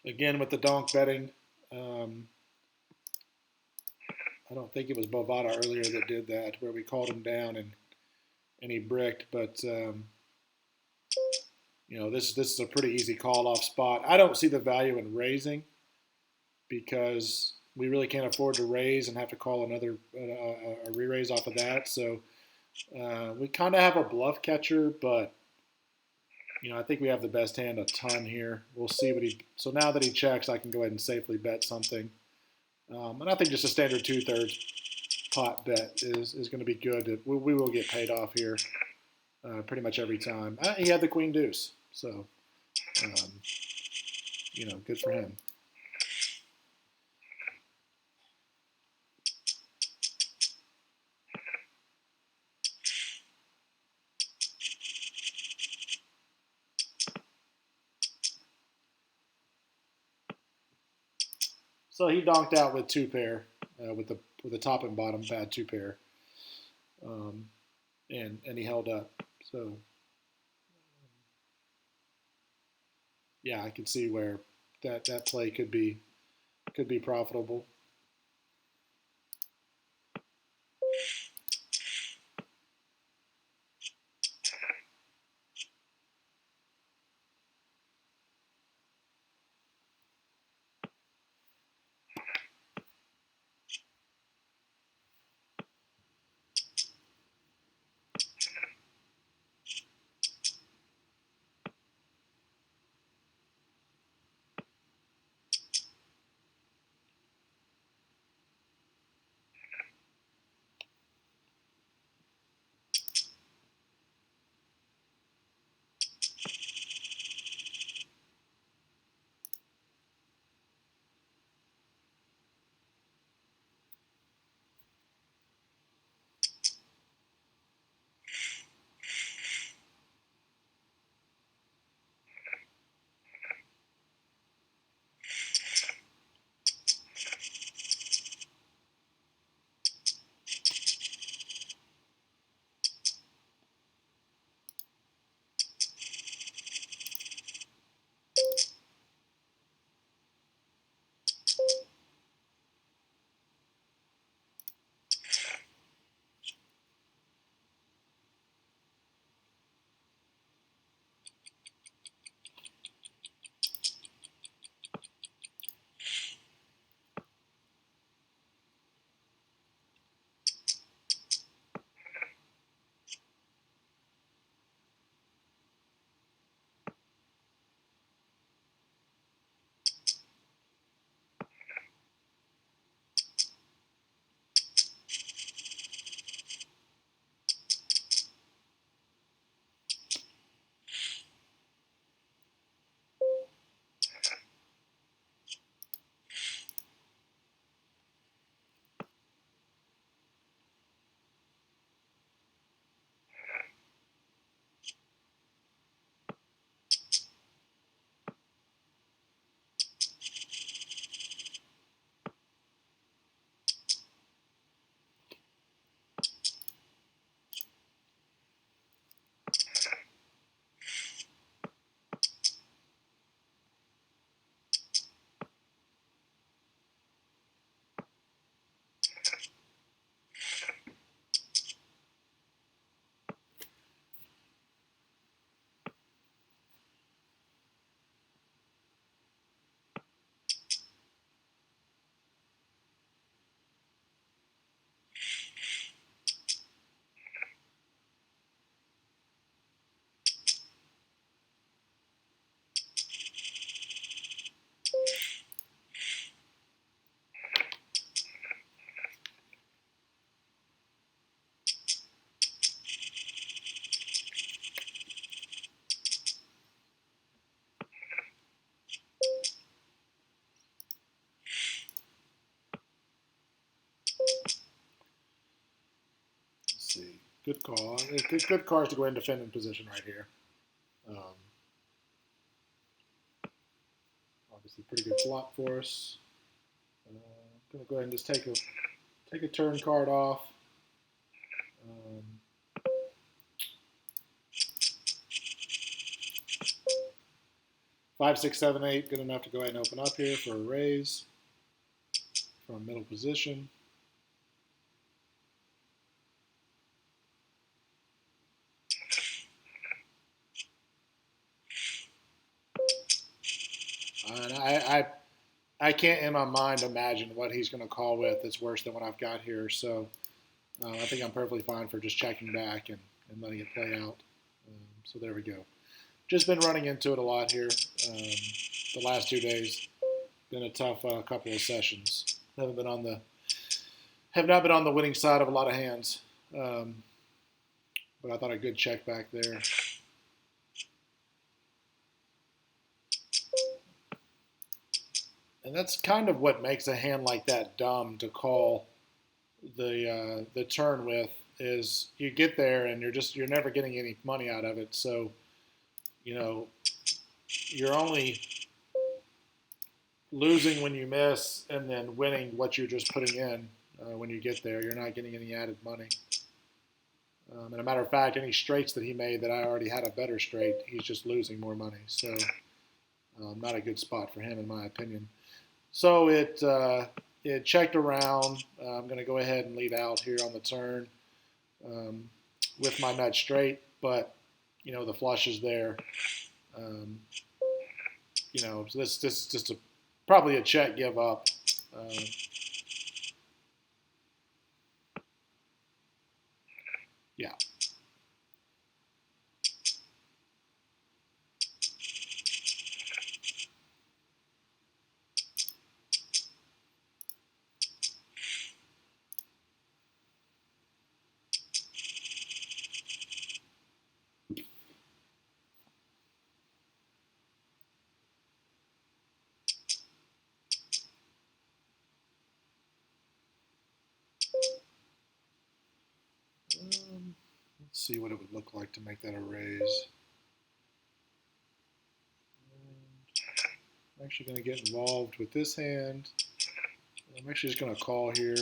Again, with the donk betting, I don't think it was Bovada earlier that did that, where we called him down and he bricked. But this is a pretty easy call off spot. I don't see the value in raising because we really can't afford to raise and have to call another a re-raise off of that. So we kind of have a bluff catcher, but I think we have the best hand a ton here. We'll see what he. So now that he checks, I can go ahead and safely bet something. And I think just a standard 2/3 pot bet is going to be good. We will get paid off here pretty much every time. He had the queen deuce, so good for him. So he donked out with two pair, with the top and bottom bad two pair, and he held up. So yeah, I can see where that play could be profitable. Good call. Good cards to go ahead and defend in position right here. Obviously, pretty good flop for us. I'm going to go ahead and just take a turn card off. 5, 6, 7, 8, good enough to go ahead and open up here for a raise from middle position. And I can't in my mind imagine what he's going to call with that's worse than what I've got here. So I think I'm perfectly fine for just checking back and letting it play out. So there we go. Just been running into it a lot here. The last 2 days been a tough couple of sessions. Have not been on the winning side of a lot of hands. But I thought a good check back there. And that's kind of what makes a hand like that dumb to call the turn with, is you get there and you're never getting any money out of it. So, you're only losing when you miss and then winning what you're just putting in when you get there. You're not getting any added money. And a matter of fact, any straights that he made that I already had a better straight, he's just losing more money. So not a good spot for him in my opinion. So it checked around. I'm going to go ahead and lead out here on the turn with my nut straight, but the flush is there. So this is just probably a check give up. Yeah. Let's see what it would look like to make that a raise. I'm actually going to get involved with this hand. I'm actually just going to call here.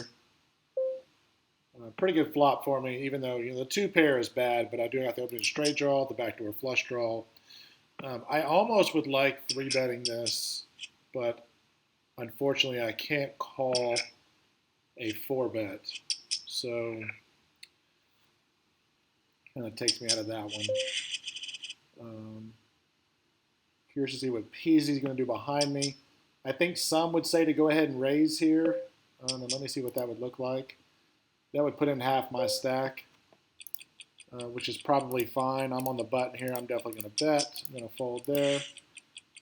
Pretty good flop for me, even though the 2 pair is bad, but I do have the opening straight draw, the backdoor flush draw. I almost would like 3-betting this, but unfortunately I can't call a 4-bet. So kind of takes me out of that one. Curious to see what Peasy's going to do behind me. I think some would say to go ahead and raise here. And let me see what that would look like. That would put in half my stack, which is probably fine. I'm on the button here. I'm definitely going to bet. I'm going to fold there.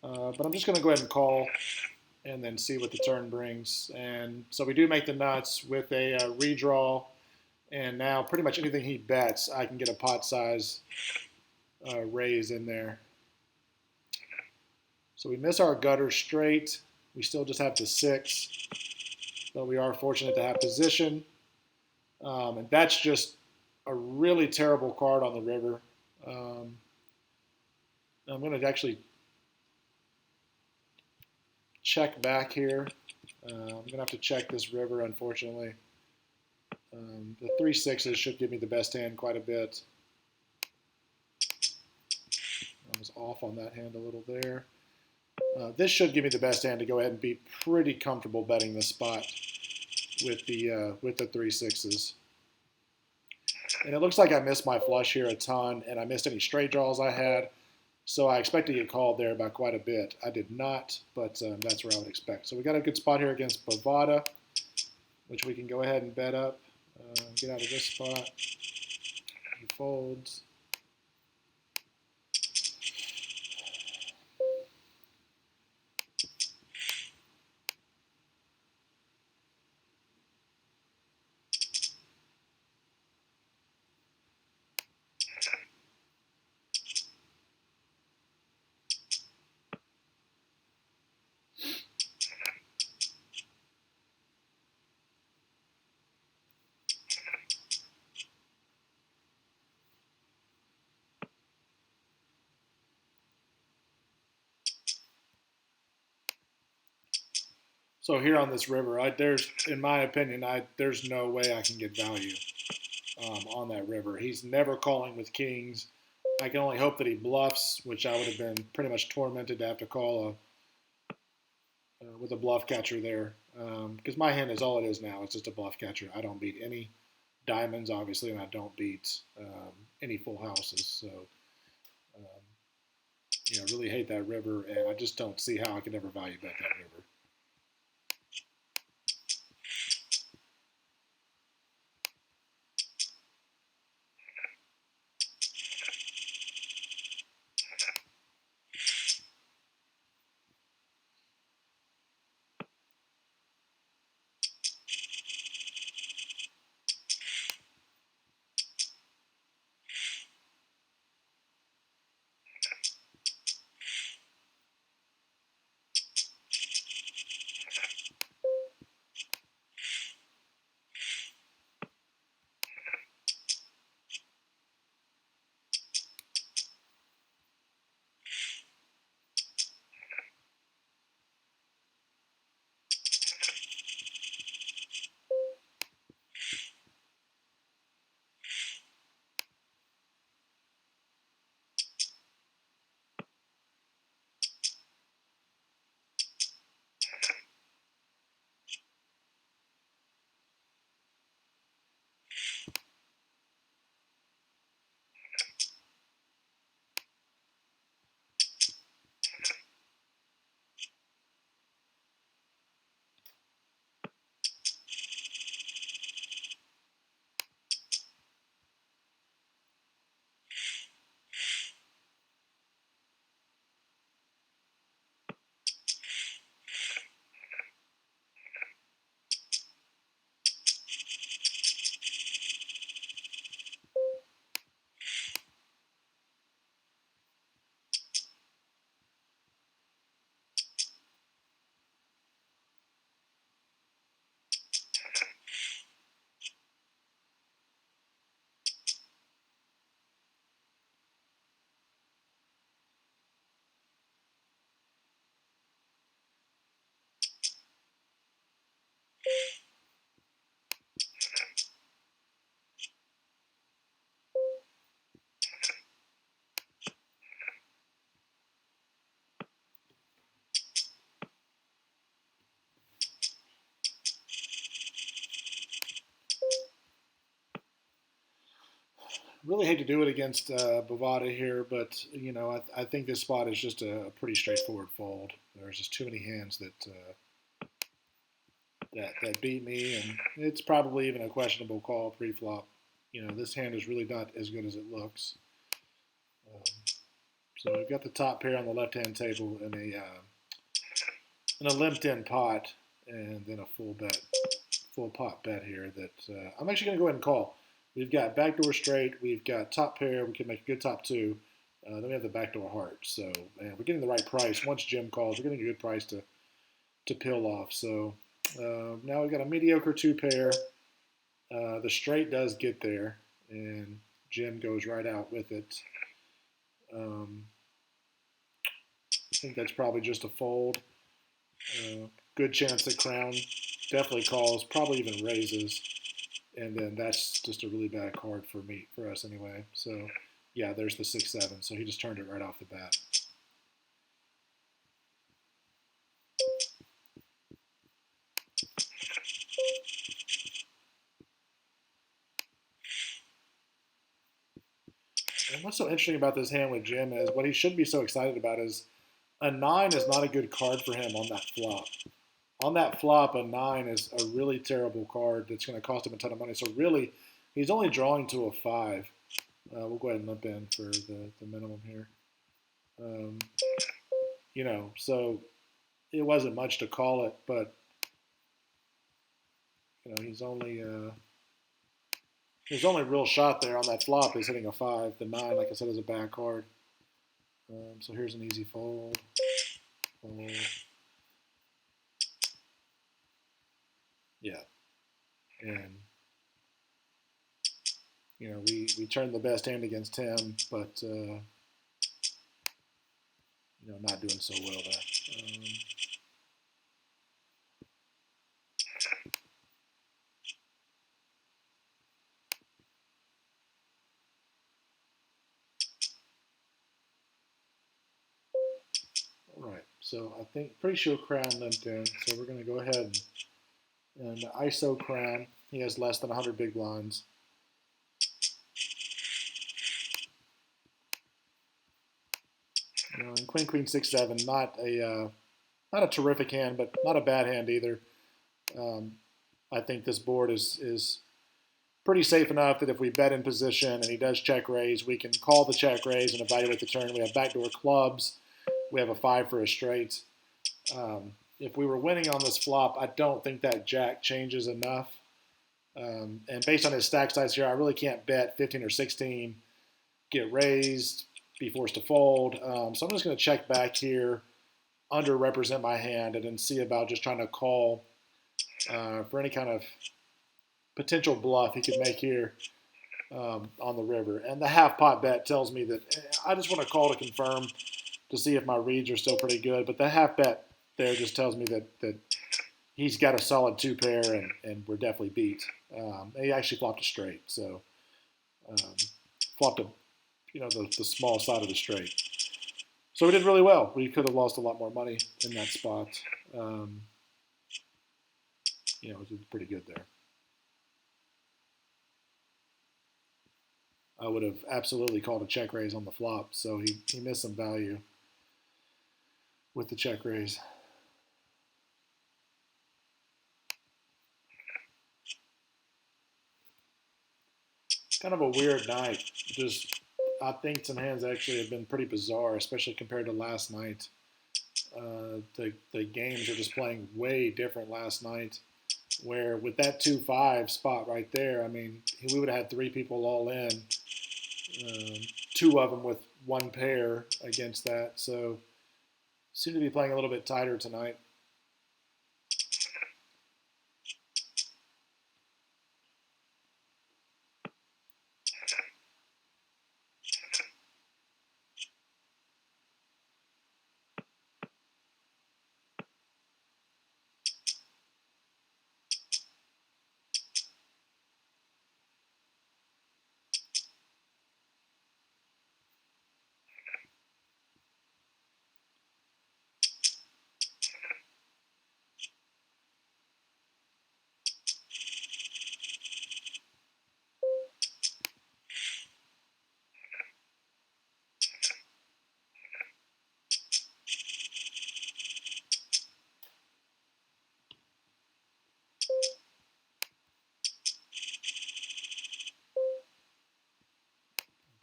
But I'm just going to go ahead and call and then see what the turn brings. And so we do make the nuts with a redraw. And now pretty much anything he bets, I can get a pot size raise in there. So we miss our gutter straight. We still just have the 6. But we are fortunate to have position. And that's just a really terrible card on the river. I'm going to actually check back here. I'm going to have to check this river, unfortunately. The 3 6s should give me the best hand quite a bit. I was off on that hand a little there. This should give me the best hand to go ahead and be pretty comfortable betting this spot with the 3 6s. And it looks like I missed my flush here a ton, and I missed any straight draws I had. So I expect to get called there by quite a bit. I did not, but that's where I would expect. So we got a good spot here against Bovada, which we can go ahead and bet up. Get out of this spot. He folds. So here on this river, there's, in my opinion, there's no way I can get value on that river. He's never calling with kings. I can only hope that he bluffs, which I would have been pretty much tormented to have to call with a bluff catcher there. Because my hand is all it is now. It's just a bluff catcher. I don't beat any diamonds, obviously, and I don't beat any full houses. So, um, really hate that river, and I just don't see how I can ever value bet that river. Really hate to do it against Bovada here, but I think this spot is just a pretty straightforward fold. There's just too many hands that beat me, and it's probably even a questionable call pre-flop. This hand is really not as good as it looks. Um, so we've got the top pair on the left-hand table in a limped-in pot, and then a full pot bet here that I'm actually going to go ahead and call. We've got backdoor straight. We've got top pair. We can make a good top two. Then we have the backdoor heart. So we're getting the right price. Once Jim calls, we're getting a good price to peel off. So now we've got a mediocre two pair. The straight does get there, and Jim goes right out with it. I think that's probably just a fold. Good chance that Crown definitely calls, probably even raises. And then that's just a really bad card for us anyway. So, yeah, there's the 6-7. So he just turned it right off the bat. And what's so interesting about this hand with Jim is what he should be so excited about is a 9 is not a good card for him on that flop. On that flop, a 9 is a really terrible card that's going to cost him a ton of money. So really, he's only drawing to a 5. We'll go ahead and limp in for the minimum here. So it wasn't much to call it, but his only real shot there on that flop is hitting a 5. The 9, like I said, is a bad card. So here's an easy fold. Fold. Yeah. And, we turned the best hand against him, but, not doing so well there. So I think, pretty sure Crown limped in. So we're going to go ahead and ISO Crown. He has less than 100 big blinds. And Queen, Queen, 6, 7, not a terrific hand, but not a bad hand either. I think this board is pretty safe enough that if we bet in position and he does check raise, we can call the check raise and evaluate the turn. We have backdoor clubs. We have a 5 for a straight. If we were winning on this flop, I don't think that jack changes enough. And based on his stack size here, I really can't bet 15 or 16, get raised, be forced to fold. So I'm just going to check back here, underrepresent my hand, and then see about just trying to call for any kind of potential bluff he could make here on the river. And the half pot bet tells me that I just want to call to confirm to see if my reads are still pretty good. But the half bet there just tells me that he's got a solid 2 pair and we're definitely beat. He actually flopped a straight, so flopped the small side of the straight. So we did really well. We could have lost a lot more money in that spot. We did pretty good there. I would have absolutely called a check raise on the flop, so he missed some value with the check raise. Kind of a weird night. I think some hands actually have been pretty bizarre, especially compared to last night. The games are just playing way different last night, where with that 2-5 spot right there, I mean, we would have had 3 people all in, 2 of them with 1 pair against that. So seem to be playing a little bit tighter tonight.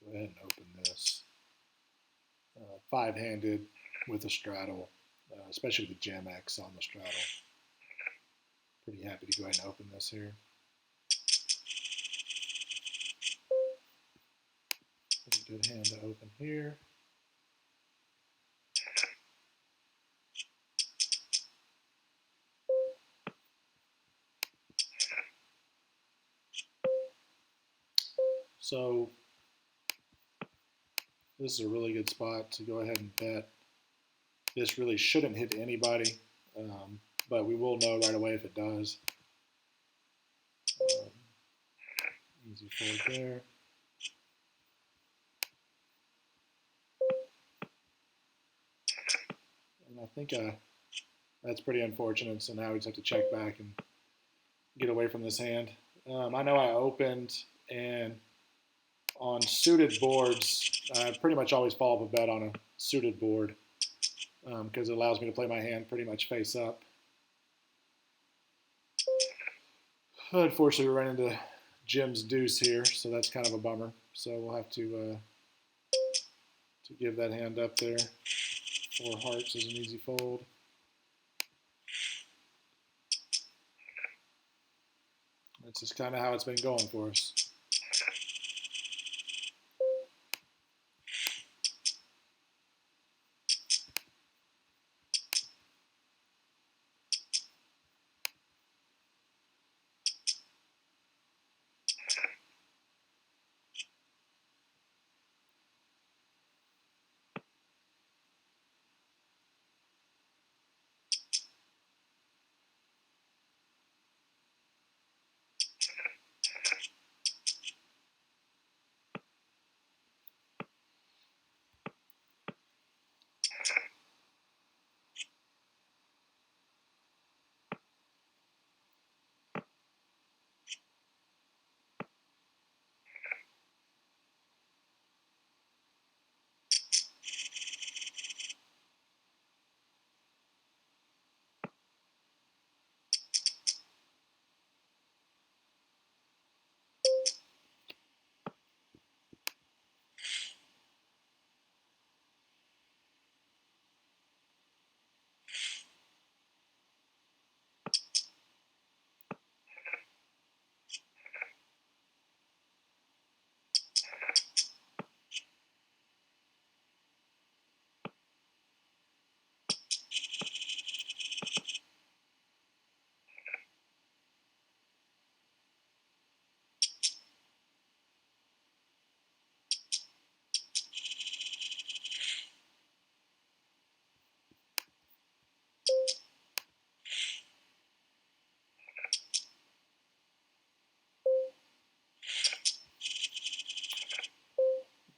Go ahead and open this. 5-handed with a straddle, especially with the Gem X on the straddle. Pretty happy to go ahead and open this here. Pretty good hand to open here. So this is a really good spot to go ahead and bet. This really shouldn't hit anybody, but we will know right away if it does. Easy fold there. And I think that's pretty unfortunate, so now we just have to check back and get away from this hand. I know I opened, and on suited boards, I pretty much always follow up a bet on a suited board because it allows me to play my hand pretty much face up. Unfortunately, we ran into Jim's deuce here, so that's kind of a bummer. So we'll have to give that hand up there. 4 hearts is an easy fold. That's just kind of how it's been going for us.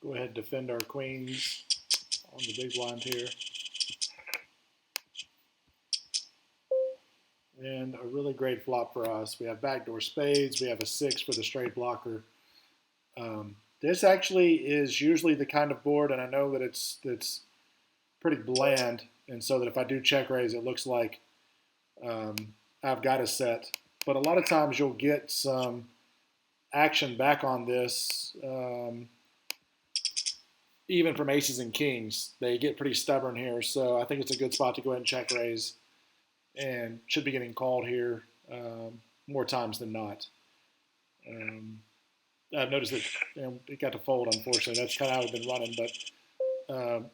Go ahead and defend our queens on the big blind here. And a really great flop for us. We have backdoor spades. We have a 6 for the straight blocker. This actually is usually the kind of board, and I know that it's pretty bland, and so that if I do check raise, it looks like I've got a set. But a lot of times you'll get some action back on this, even from aces and kings. They get pretty stubborn here, so I think it's a good spot to go ahead and check raise, and should be getting called here more times than not. I've noticed that it got to fold, unfortunately. That's kind of how I've been running, but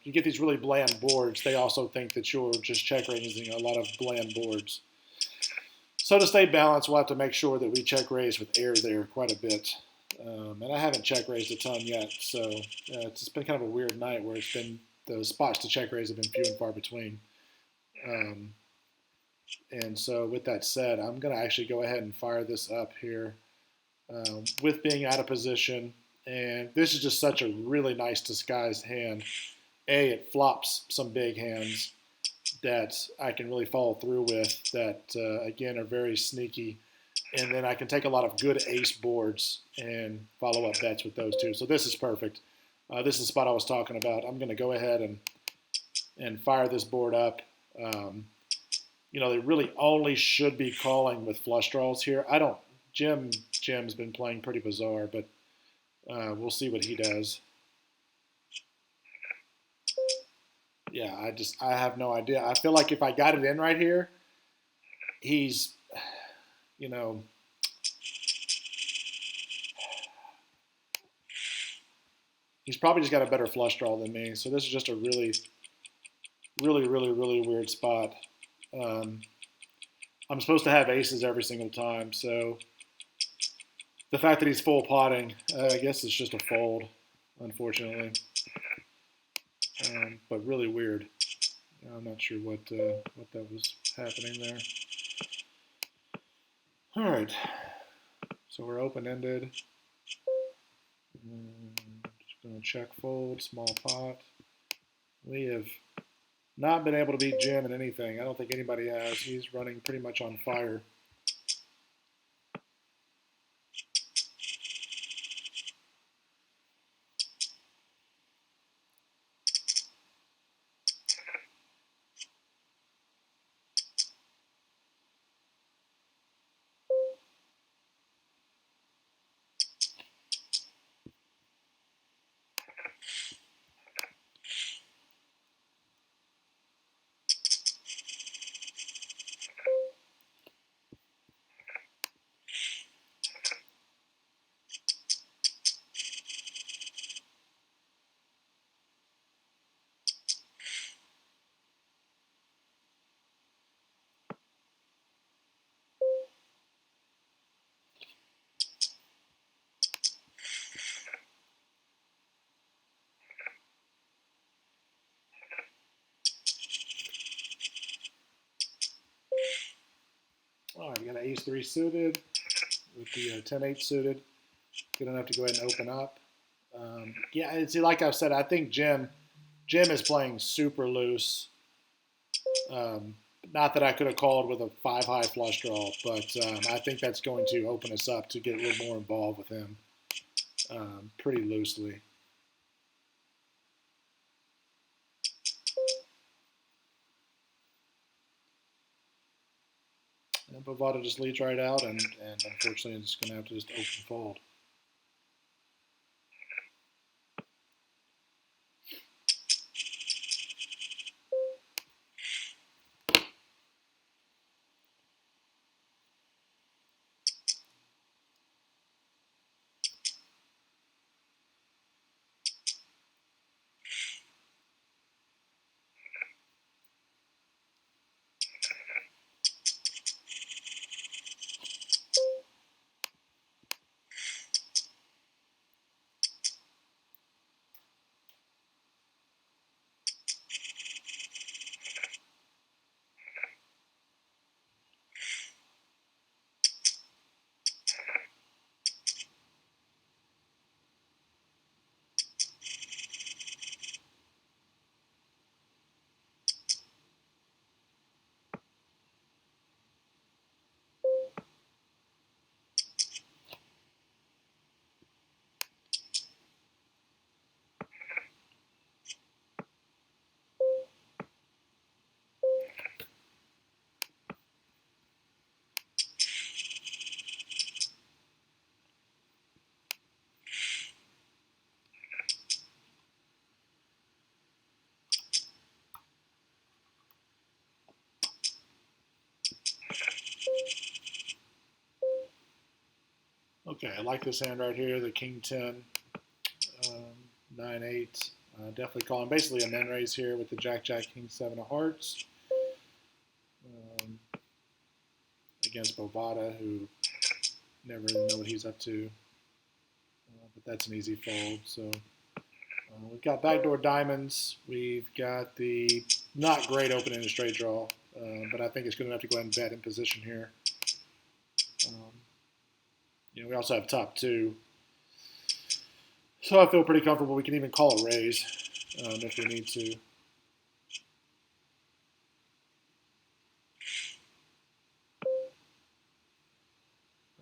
you get these really bland boards. They also think that you're just check raising a lot of bland boards. So to stay balanced, we'll have to make sure that we check raise with air there quite a bit. And I haven't check raised a ton yet, so it's been kind of a weird night where it's been the spots to check raise have been few and far between. And so with that said, I'm going to actually go ahead and fire this up here with being out of position. And this is just such a really nice disguised hand. It flops some big hands that I can really follow through with that, again, are very sneaky. And then I can take a lot of good ace boards and follow up bets with those two. So this is perfect. This is the spot I was talking about. I'm going to go ahead and fire this board up. They really only should be calling with flush draws here. Jim's been playing pretty bizarre, but we'll see what he does. Yeah, I have no idea. I feel like if I got it in right here, he's, he's probably just got a better flush draw than me. So this is just a really, really, really, really weird spot. I'm supposed to have aces every single time, so the fact that he's full potting, I guess it's just a fold, unfortunately. But really weird. I'm not sure what that was happening there. All right, so we're open-ended. Just going to check fold, small pot. We have not been able to beat Jim in anything. I don't think anybody has. He's running pretty much on fire. All right, we got an ace-3 suited with the 10-8 suited. Good enough to go ahead and open up. Yeah, see, like I've said, I think Jim is playing super loose. Not that I could have called with a 5-high flush draw, but I think that's going to open us up to get a little more involved with him pretty loosely. And Bovada just leads right out, and unfortunately it's going to have to just open fold. Okay, I like this hand right here, the King 10, 9-8. Definitely calling basically a min raise here with the Jack, King 7 of hearts against Bovada, who never really know what he's up to. But that's an easy fold. So we've got backdoor diamonds. We've got the not great open in a straight draw, but I think it's good enough to go ahead and bet in position here. We also have top 2. So I feel pretty comfortable. We can even call a raise if we need to.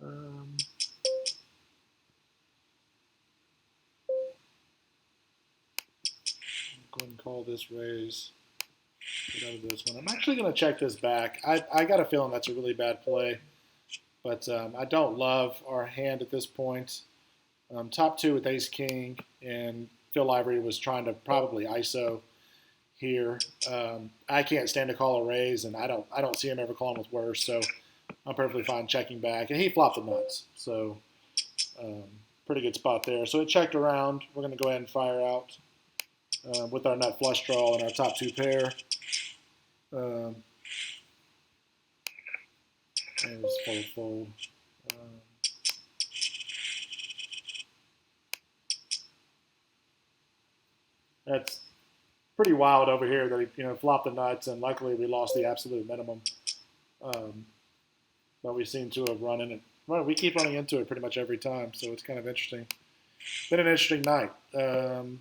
Go ahead and call this raise. Get out of this one. I'm actually going to check this back. I got a feeling that's a really bad play, but I don't love our hand at this point. Top 2 with ace king, and Phil Ivory was trying to probably ISO here. I can't stand to call a raise, and I don't see him ever calling with worse, so I'm perfectly fine checking back. And he flopped the nuts, so pretty good spot there. So it checked around. We're going to go ahead and fire out with our nut flush draw and our top 2 pair. And it's fold. That's pretty wild over here that he flopped the nuts, and luckily we lost the absolute minimum. But we seem to have run in it. Well, we keep running into it pretty much every time, so it's kind of interesting. Been an interesting night.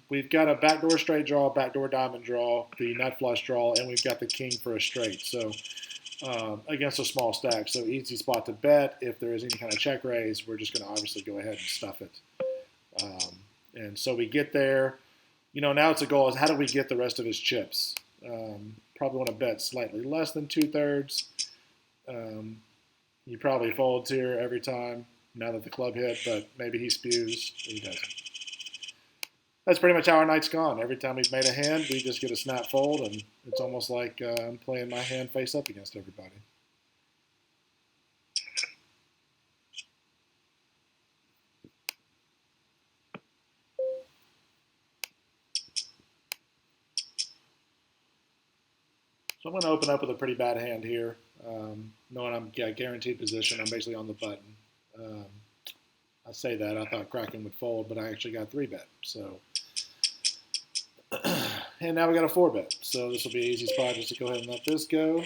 We've got a backdoor straight draw, backdoor diamond draw, the nut flush draw, and we've got the king for a straight. So against a small stack, so easy spot to bet. If there is any kind of check raise, we're just going to obviously go ahead and stuff it. And so we get there. Now it's a goal is how do we get the rest of his chips? Probably want to bet slightly less than 2/3. He probably folds here every time now that the club hit, but maybe he spews. He doesn't. That's pretty much how our night's gone. Every time we've made a hand, we just get a snap fold, and it's almost like I'm playing my hand face up against everybody. So I'm going to open up with a pretty bad hand here, knowing I'm guaranteed position. I'm basically on the button. I say that. I thought Kraken would fold, but I actually got 3-bet. So, and now we got a 4-bet. So this will be an easy spot just to go ahead and let this go.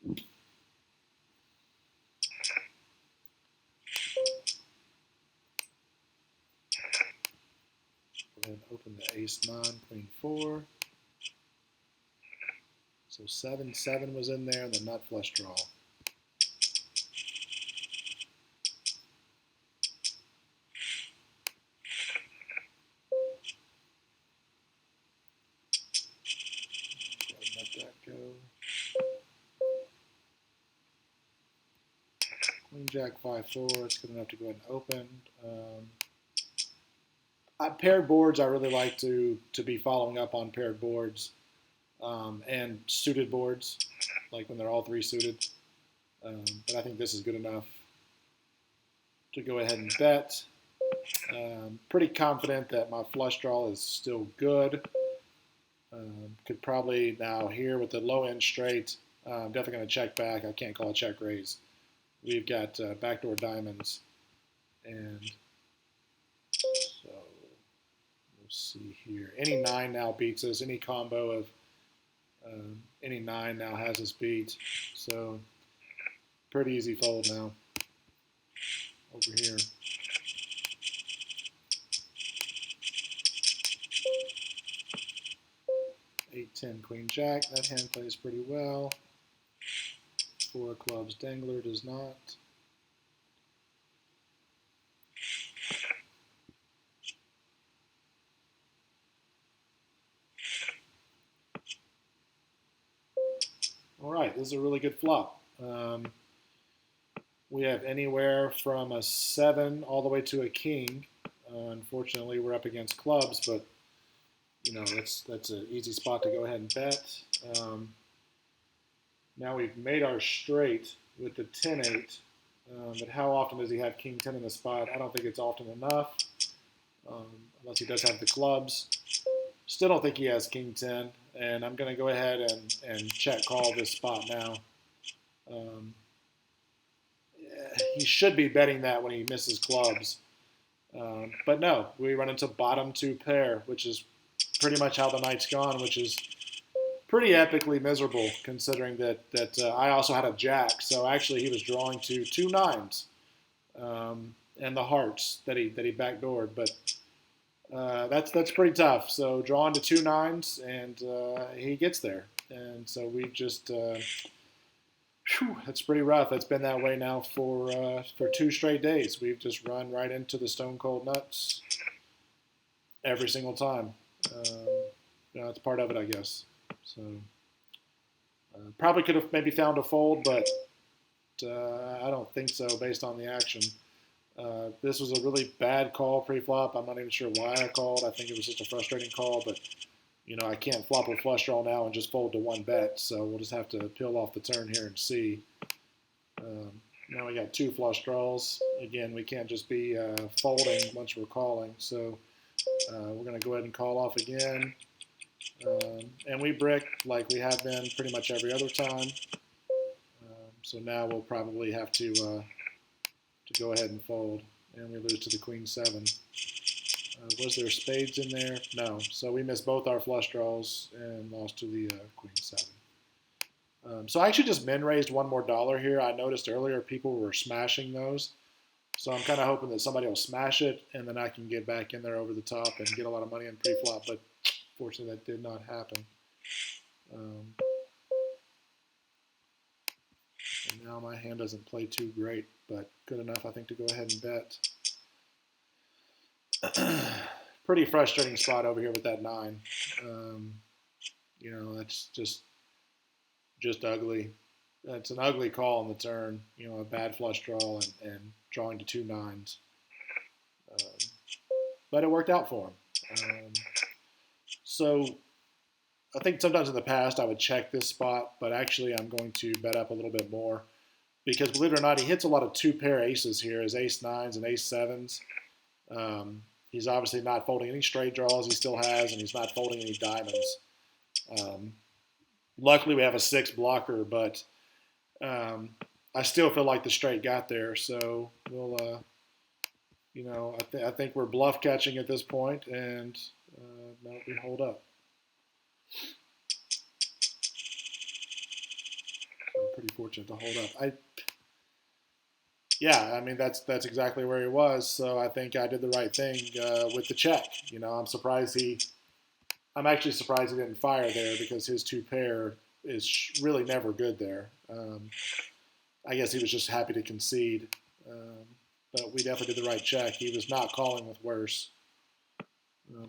Go ahead and open the ace-9, queen-4. So 7-7 was in there, and the nut flush draw. Let that go. Queen Jack 5-4. It's good enough to go ahead and open. Paired boards, I really like to be following up on paired boards. And suited boards, like when they're all 3 suited. But I think this is good enough to go ahead and bet. Pretty confident that my flush draw is still good. Could probably now here with the low end straight, I'm definitely going to check back. I can't call a check raise. We've got backdoor diamonds. And so we'll see here. Any 9 now beats us. Any combo of any 9 now has us beat, so pretty easy fold now. Over here. 8-10 Queen Jack. That hand plays pretty well. 4 clubs Dangler does not. All right, this is a really good flop. We have anywhere from a 7 all the way to a king. Unfortunately, we're up against clubs, but that's an easy spot to go ahead and bet. Now we've made our straight with the 10-8. But how often does he have King 10 in the spot? I don't think it's often enough, unless he does have the clubs. Still don't think he has King 10, and I'm going to go ahead and check call this spot now. Um, he should be betting that when he misses clubs. But no, we run into bottom two pair, which is pretty much how the night's gone, which is pretty epically miserable considering that I also had a jack. So actually, he was drawing to two nines and the hearts that he backdoored. But that's pretty tough. So drawing to two nines, and he gets there. And so we just that's pretty rough. It's been that way now for 2 straight days. We've just run right into the stone cold nuts every single time. It's part of it, I guess. So probably could have maybe found a fold, but I don't think so based on the action. This was a really bad call pre-flop. I'm not even sure why I called. I think it was just a frustrating call, but I can't flop a flush draw now and just fold to one bet. So we'll just have to peel off the turn here and see. Now we got 2 flush draws. Again, we can't just be folding once we're calling. So we're going to go ahead and call off again. And we brick like we have been pretty much every other time. So now we'll probably have to go ahead and fold. And we lose to the Queen 7. Was there spades in there? No. So we missed both our flush draws and lost to the Queen 7. So I actually just min raised $1 more here. I noticed earlier people were smashing those. So I'm kind of hoping that somebody will smash it and then I can get back in there over the top and get a lot of money in pre-flop. But fortunately that did not happen. And now my hand doesn't play too great, but good enough I think to go ahead and bet. Pretty frustrating spot over here with that 9. That's just ugly. It's an ugly call on the turn. A bad flush draw and drawing to 2 nines. But it worked out for him. So I think sometimes in the past I would check this spot, but actually I'm going to bet up a little bit more because believe it or not, he hits a lot of 2-pair aces here, his ace 9s and ace 7s. He's obviously not folding any straight draws he still has, and he's not folding any diamonds. Luckily, we have a 6 blocker, but I still feel like the straight got there. So we'll, I think we're bluff catching at this point, and no, we hold up. So pretty fortunate to hold up. I mean that's exactly where he was. So I think I did the right thing with the check. I'm actually surprised he didn't fire there because his 2-pair is really never good there. I guess he was just happy to concede, but we definitely did the right check. He was not calling with worse.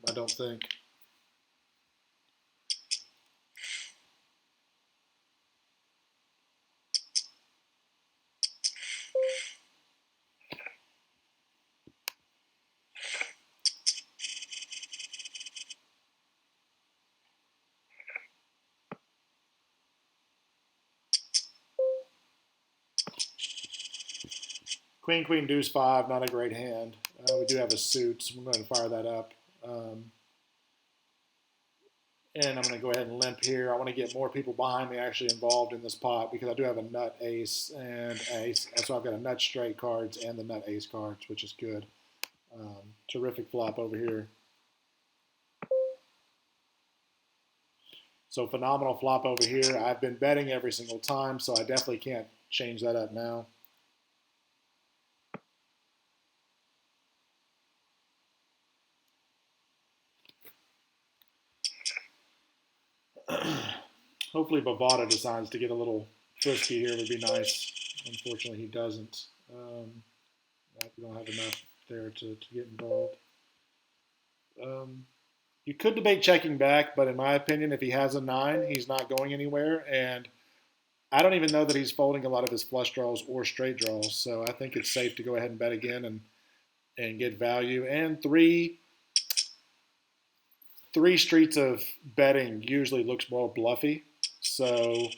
I don't think. Queen, queen, deuce 5, not a great hand. We do have a suit, so I'm going to fire that up. And I'm going to go ahead and limp here. I want to get more people behind me actually involved in this pot because I do have a nut ace and ace. So I've got a nut straight cards and the nut ace cards, which is good. Terrific flop over here. So phenomenal flop over here. I've been betting every single time, so I definitely can't change that up now. Hopefully Bovada decides to get a little frisky here would be nice. Unfortunately, he doesn't. We don't have enough there to get involved. You could debate checking back, but in my opinion, if he has a 9, he's not going anywhere. And I don't even know that he's folding a lot of his flush draws or straight draws. So I think it's safe to go ahead and bet again and get value. And three streets of betting usually looks more bluffy. So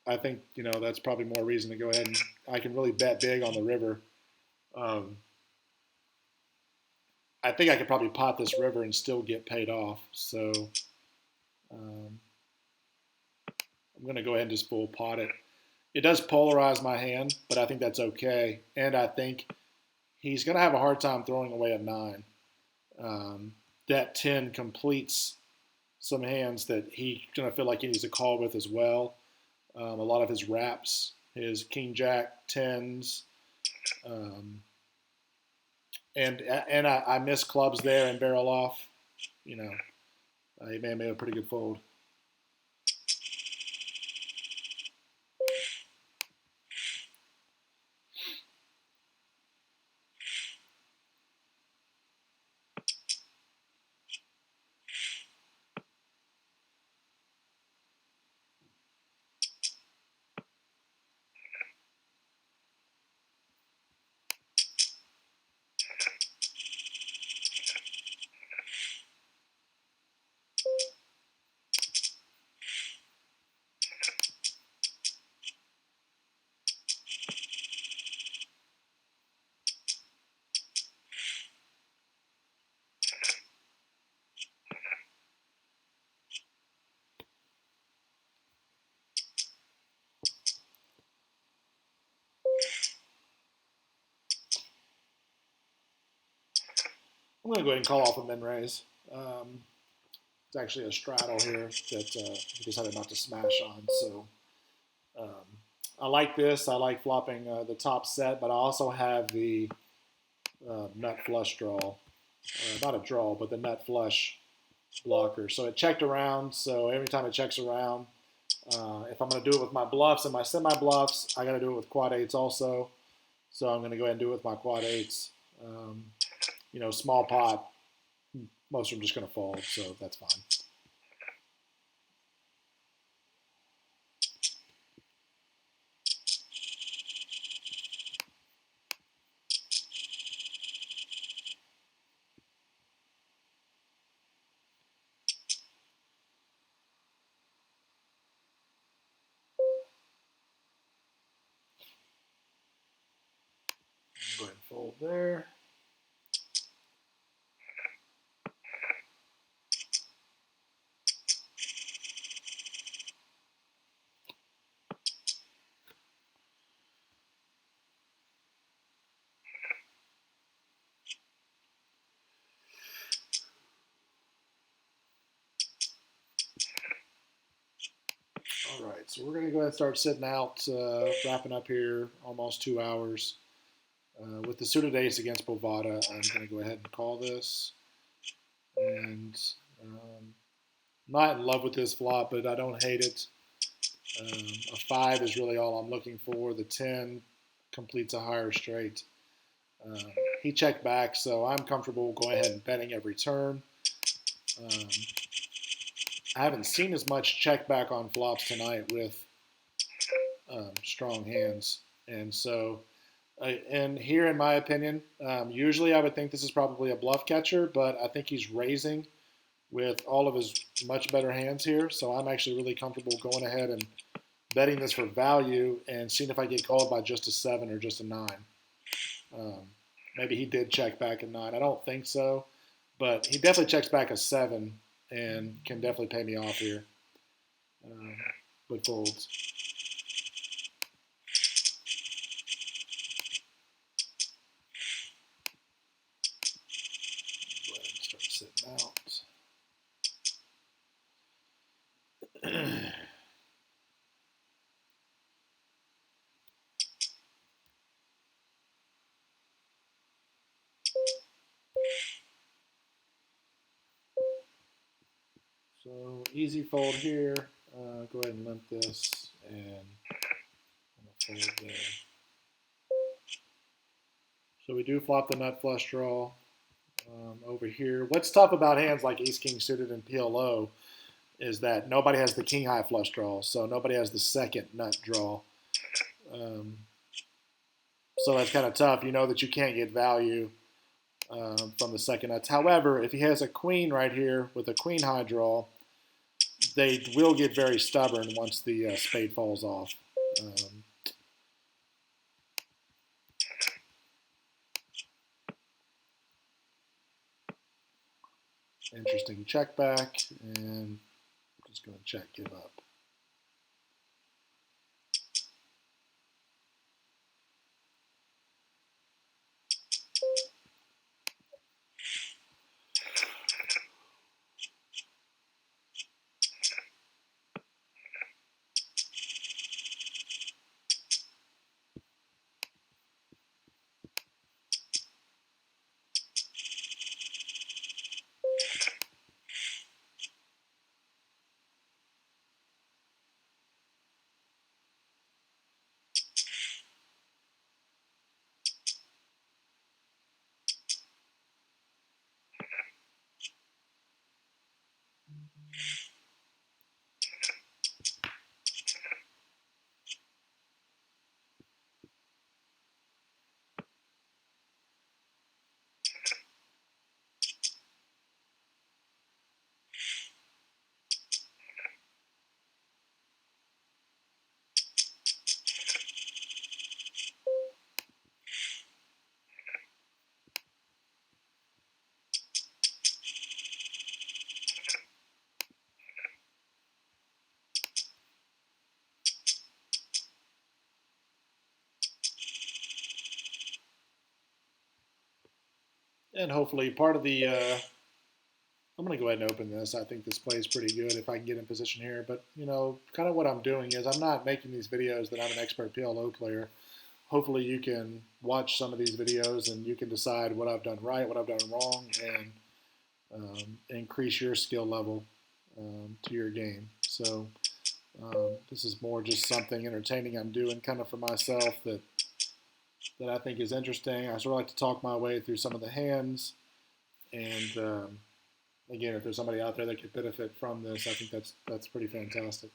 I think that's probably more reason to go ahead and I can really bet big on the river. Um, I think I could probably pot this river and still get paid off. So um, I'm going to go ahead and just full pot it. It does polarize my hand, but I think that's okay. And I think he's going to have a hard time throwing away a 9. Um, that 10 completes some hands that he's going to feel like he needs to call with as well. A lot of his wraps, his king jack 10s, um, and I miss clubs there and barrel off. He may have made a pretty good fold. I'm going to go ahead and call off a min raise. It's actually a straddle here that he decided not to smash on. So um, I like this. I like flopping the top set, but I also have the nut flush draw. Not a draw, but the nut flush blocker. So it checked around. So every time it checks around, if I'm going to do it with my bluffs and my semi-bluffs, I got to do it with quad eights also. So I'm going to go ahead and do it with my quad eights. Small pot, most of them just going to fold, so that's fine. Go ahead and fold there. All right, so we're going to go ahead and start sitting out, wrapping up here, almost 2 hours. With the suited ace against Bovada, I'm going to go ahead and call this. And not in love with this flop, but I don't hate it. A 5 is really all I'm looking for. The 10 completes a higher straight. He checked back, so I'm comfortable going ahead and betting every turn. I haven't seen as much check back on flops tonight with strong hands. And so, and here, in my opinion, usually I would think this is probably a bluff catcher, but I think he's raising with all of his much better hands here. So I'm actually really comfortable going ahead and betting this for value and seeing if I get called by just a 7 or just a 9. Maybe he did check back a 9. I don't think so, but he definitely checks back a 7 and can definitely pay me off here with folds. Go ahead and start sitting out. So easy fold here. Go ahead and limp this and fold there. So we do flop the nut flush draw over here. What's tough about hands like ace king suited and PLO is that nobody has the king high flush draw, so nobody has the second nut draw. So that's kind of tough. You know that you can't get value from the second nuts. However, if he has a queen right here with a queen high draw, they will get very stubborn once the spade falls off. Um, Interesting check back, and I'm just going to check, give up. And hopefully part of the I'm going to go ahead and open this. I think this plays pretty good if I can get in position here. But, kind of what I'm doing is I'm not making these videos that I'm an expert PLO player. Hopefully you can watch some of these videos and you can decide what I've done right, what I've done wrong, and increase your skill level to your game. So this is more just something entertaining I'm doing kind of for myself that I think is interesting. I sort of like to talk my way through some of the hands, and again, if there's somebody out there that could benefit from this, I think that's pretty fantastic.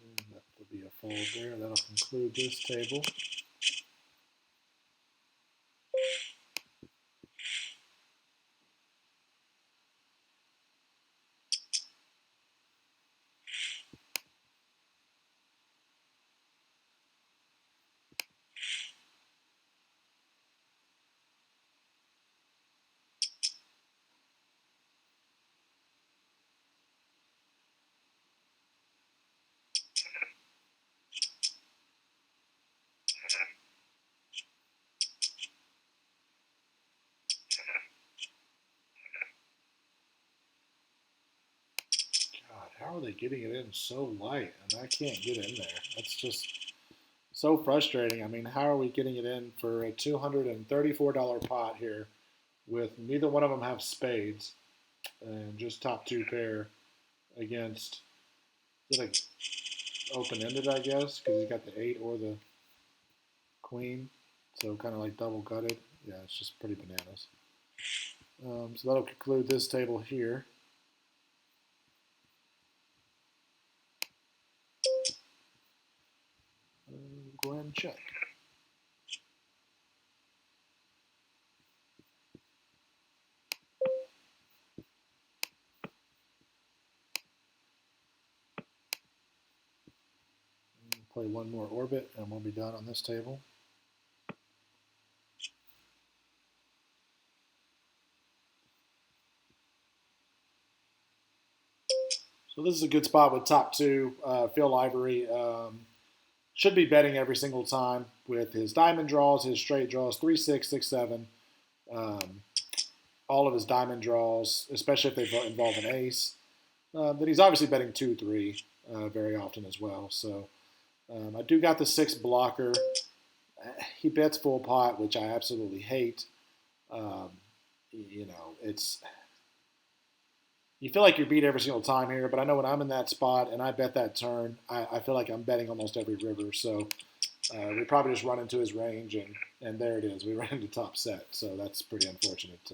And that will be a fold there. That'll conclude this table. God, how are they getting it in so light? And I can't get in there. That's just so frustrating. I mean, how are we getting it in for a $234 pot here with neither one of them have spades and just top two pair against, is it like open-ended, I guess, because he's got the 8 or the queen, so kind of like double gutted. Yeah, it's just pretty bananas. So that'll conclude this table here. Go ahead and check. Play one more orbit and we'll be done on this table. So this is a good spot with top two. Phil Ivory should be betting every single time with his diamond draws, his straight draws, 3, 6, 6, 7. All of his diamond draws, especially if they involve an ace. Then he's obviously betting 2, 3 very often as well. So I do got the 6 blocker. He bets full pot, which I absolutely hate. It's you feel like you're beat every single time here, but I know when I'm in that spot and I bet that turn, I feel like I'm betting almost every river. So we probably just run into his range, and there it is. We ran into top set, so that's pretty unfortunate.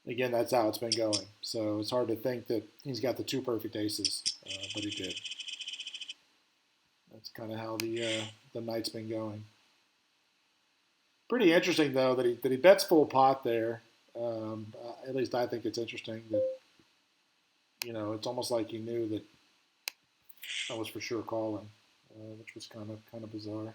Again, that's how it's been going. So it's hard to think that he's got the two perfect aces, but he did. That's kind of how the night's been going. Pretty interesting though that he bets full pot there. At least I think it's interesting that it's almost like he knew that I was for sure calling, which was kind of bizarre.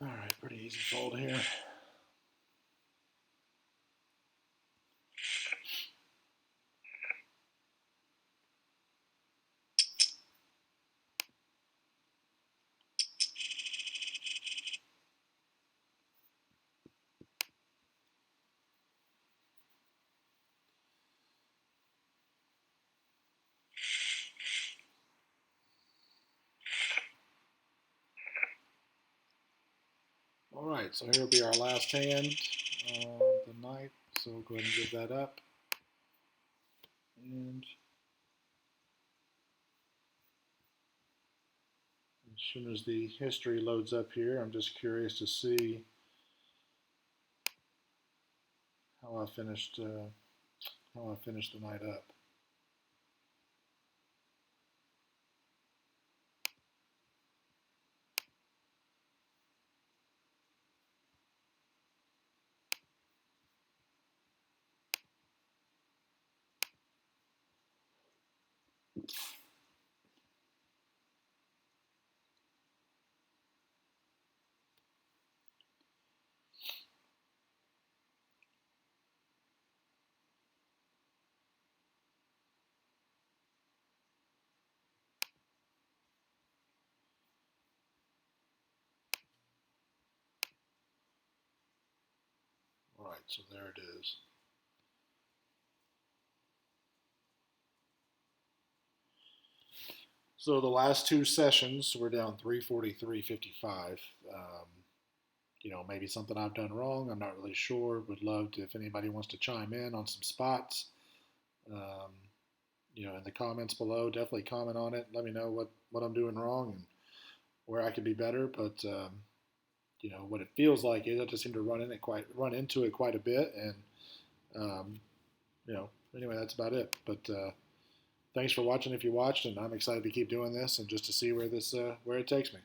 All right, pretty easy fold here. All right, so here will be our last hand of the night. So we'll go ahead and give that up. And as soon as the history loads up here, I'm just curious to see how I finished the night up. All right, so there it is. So the last two sessions, we're down 343.55. Maybe something I've done wrong. I'm not really sure. Would love to, if anybody wants to chime in on some spots. Um, in the comments below, definitely comment on it. Let me know what I'm doing wrong and where I could be better. But what it feels like is I just seem to run into it quite a bit, and um, anyway, that's about it. But thanks for watching if you watched, and I'm excited to keep doing this and just to see where it takes me.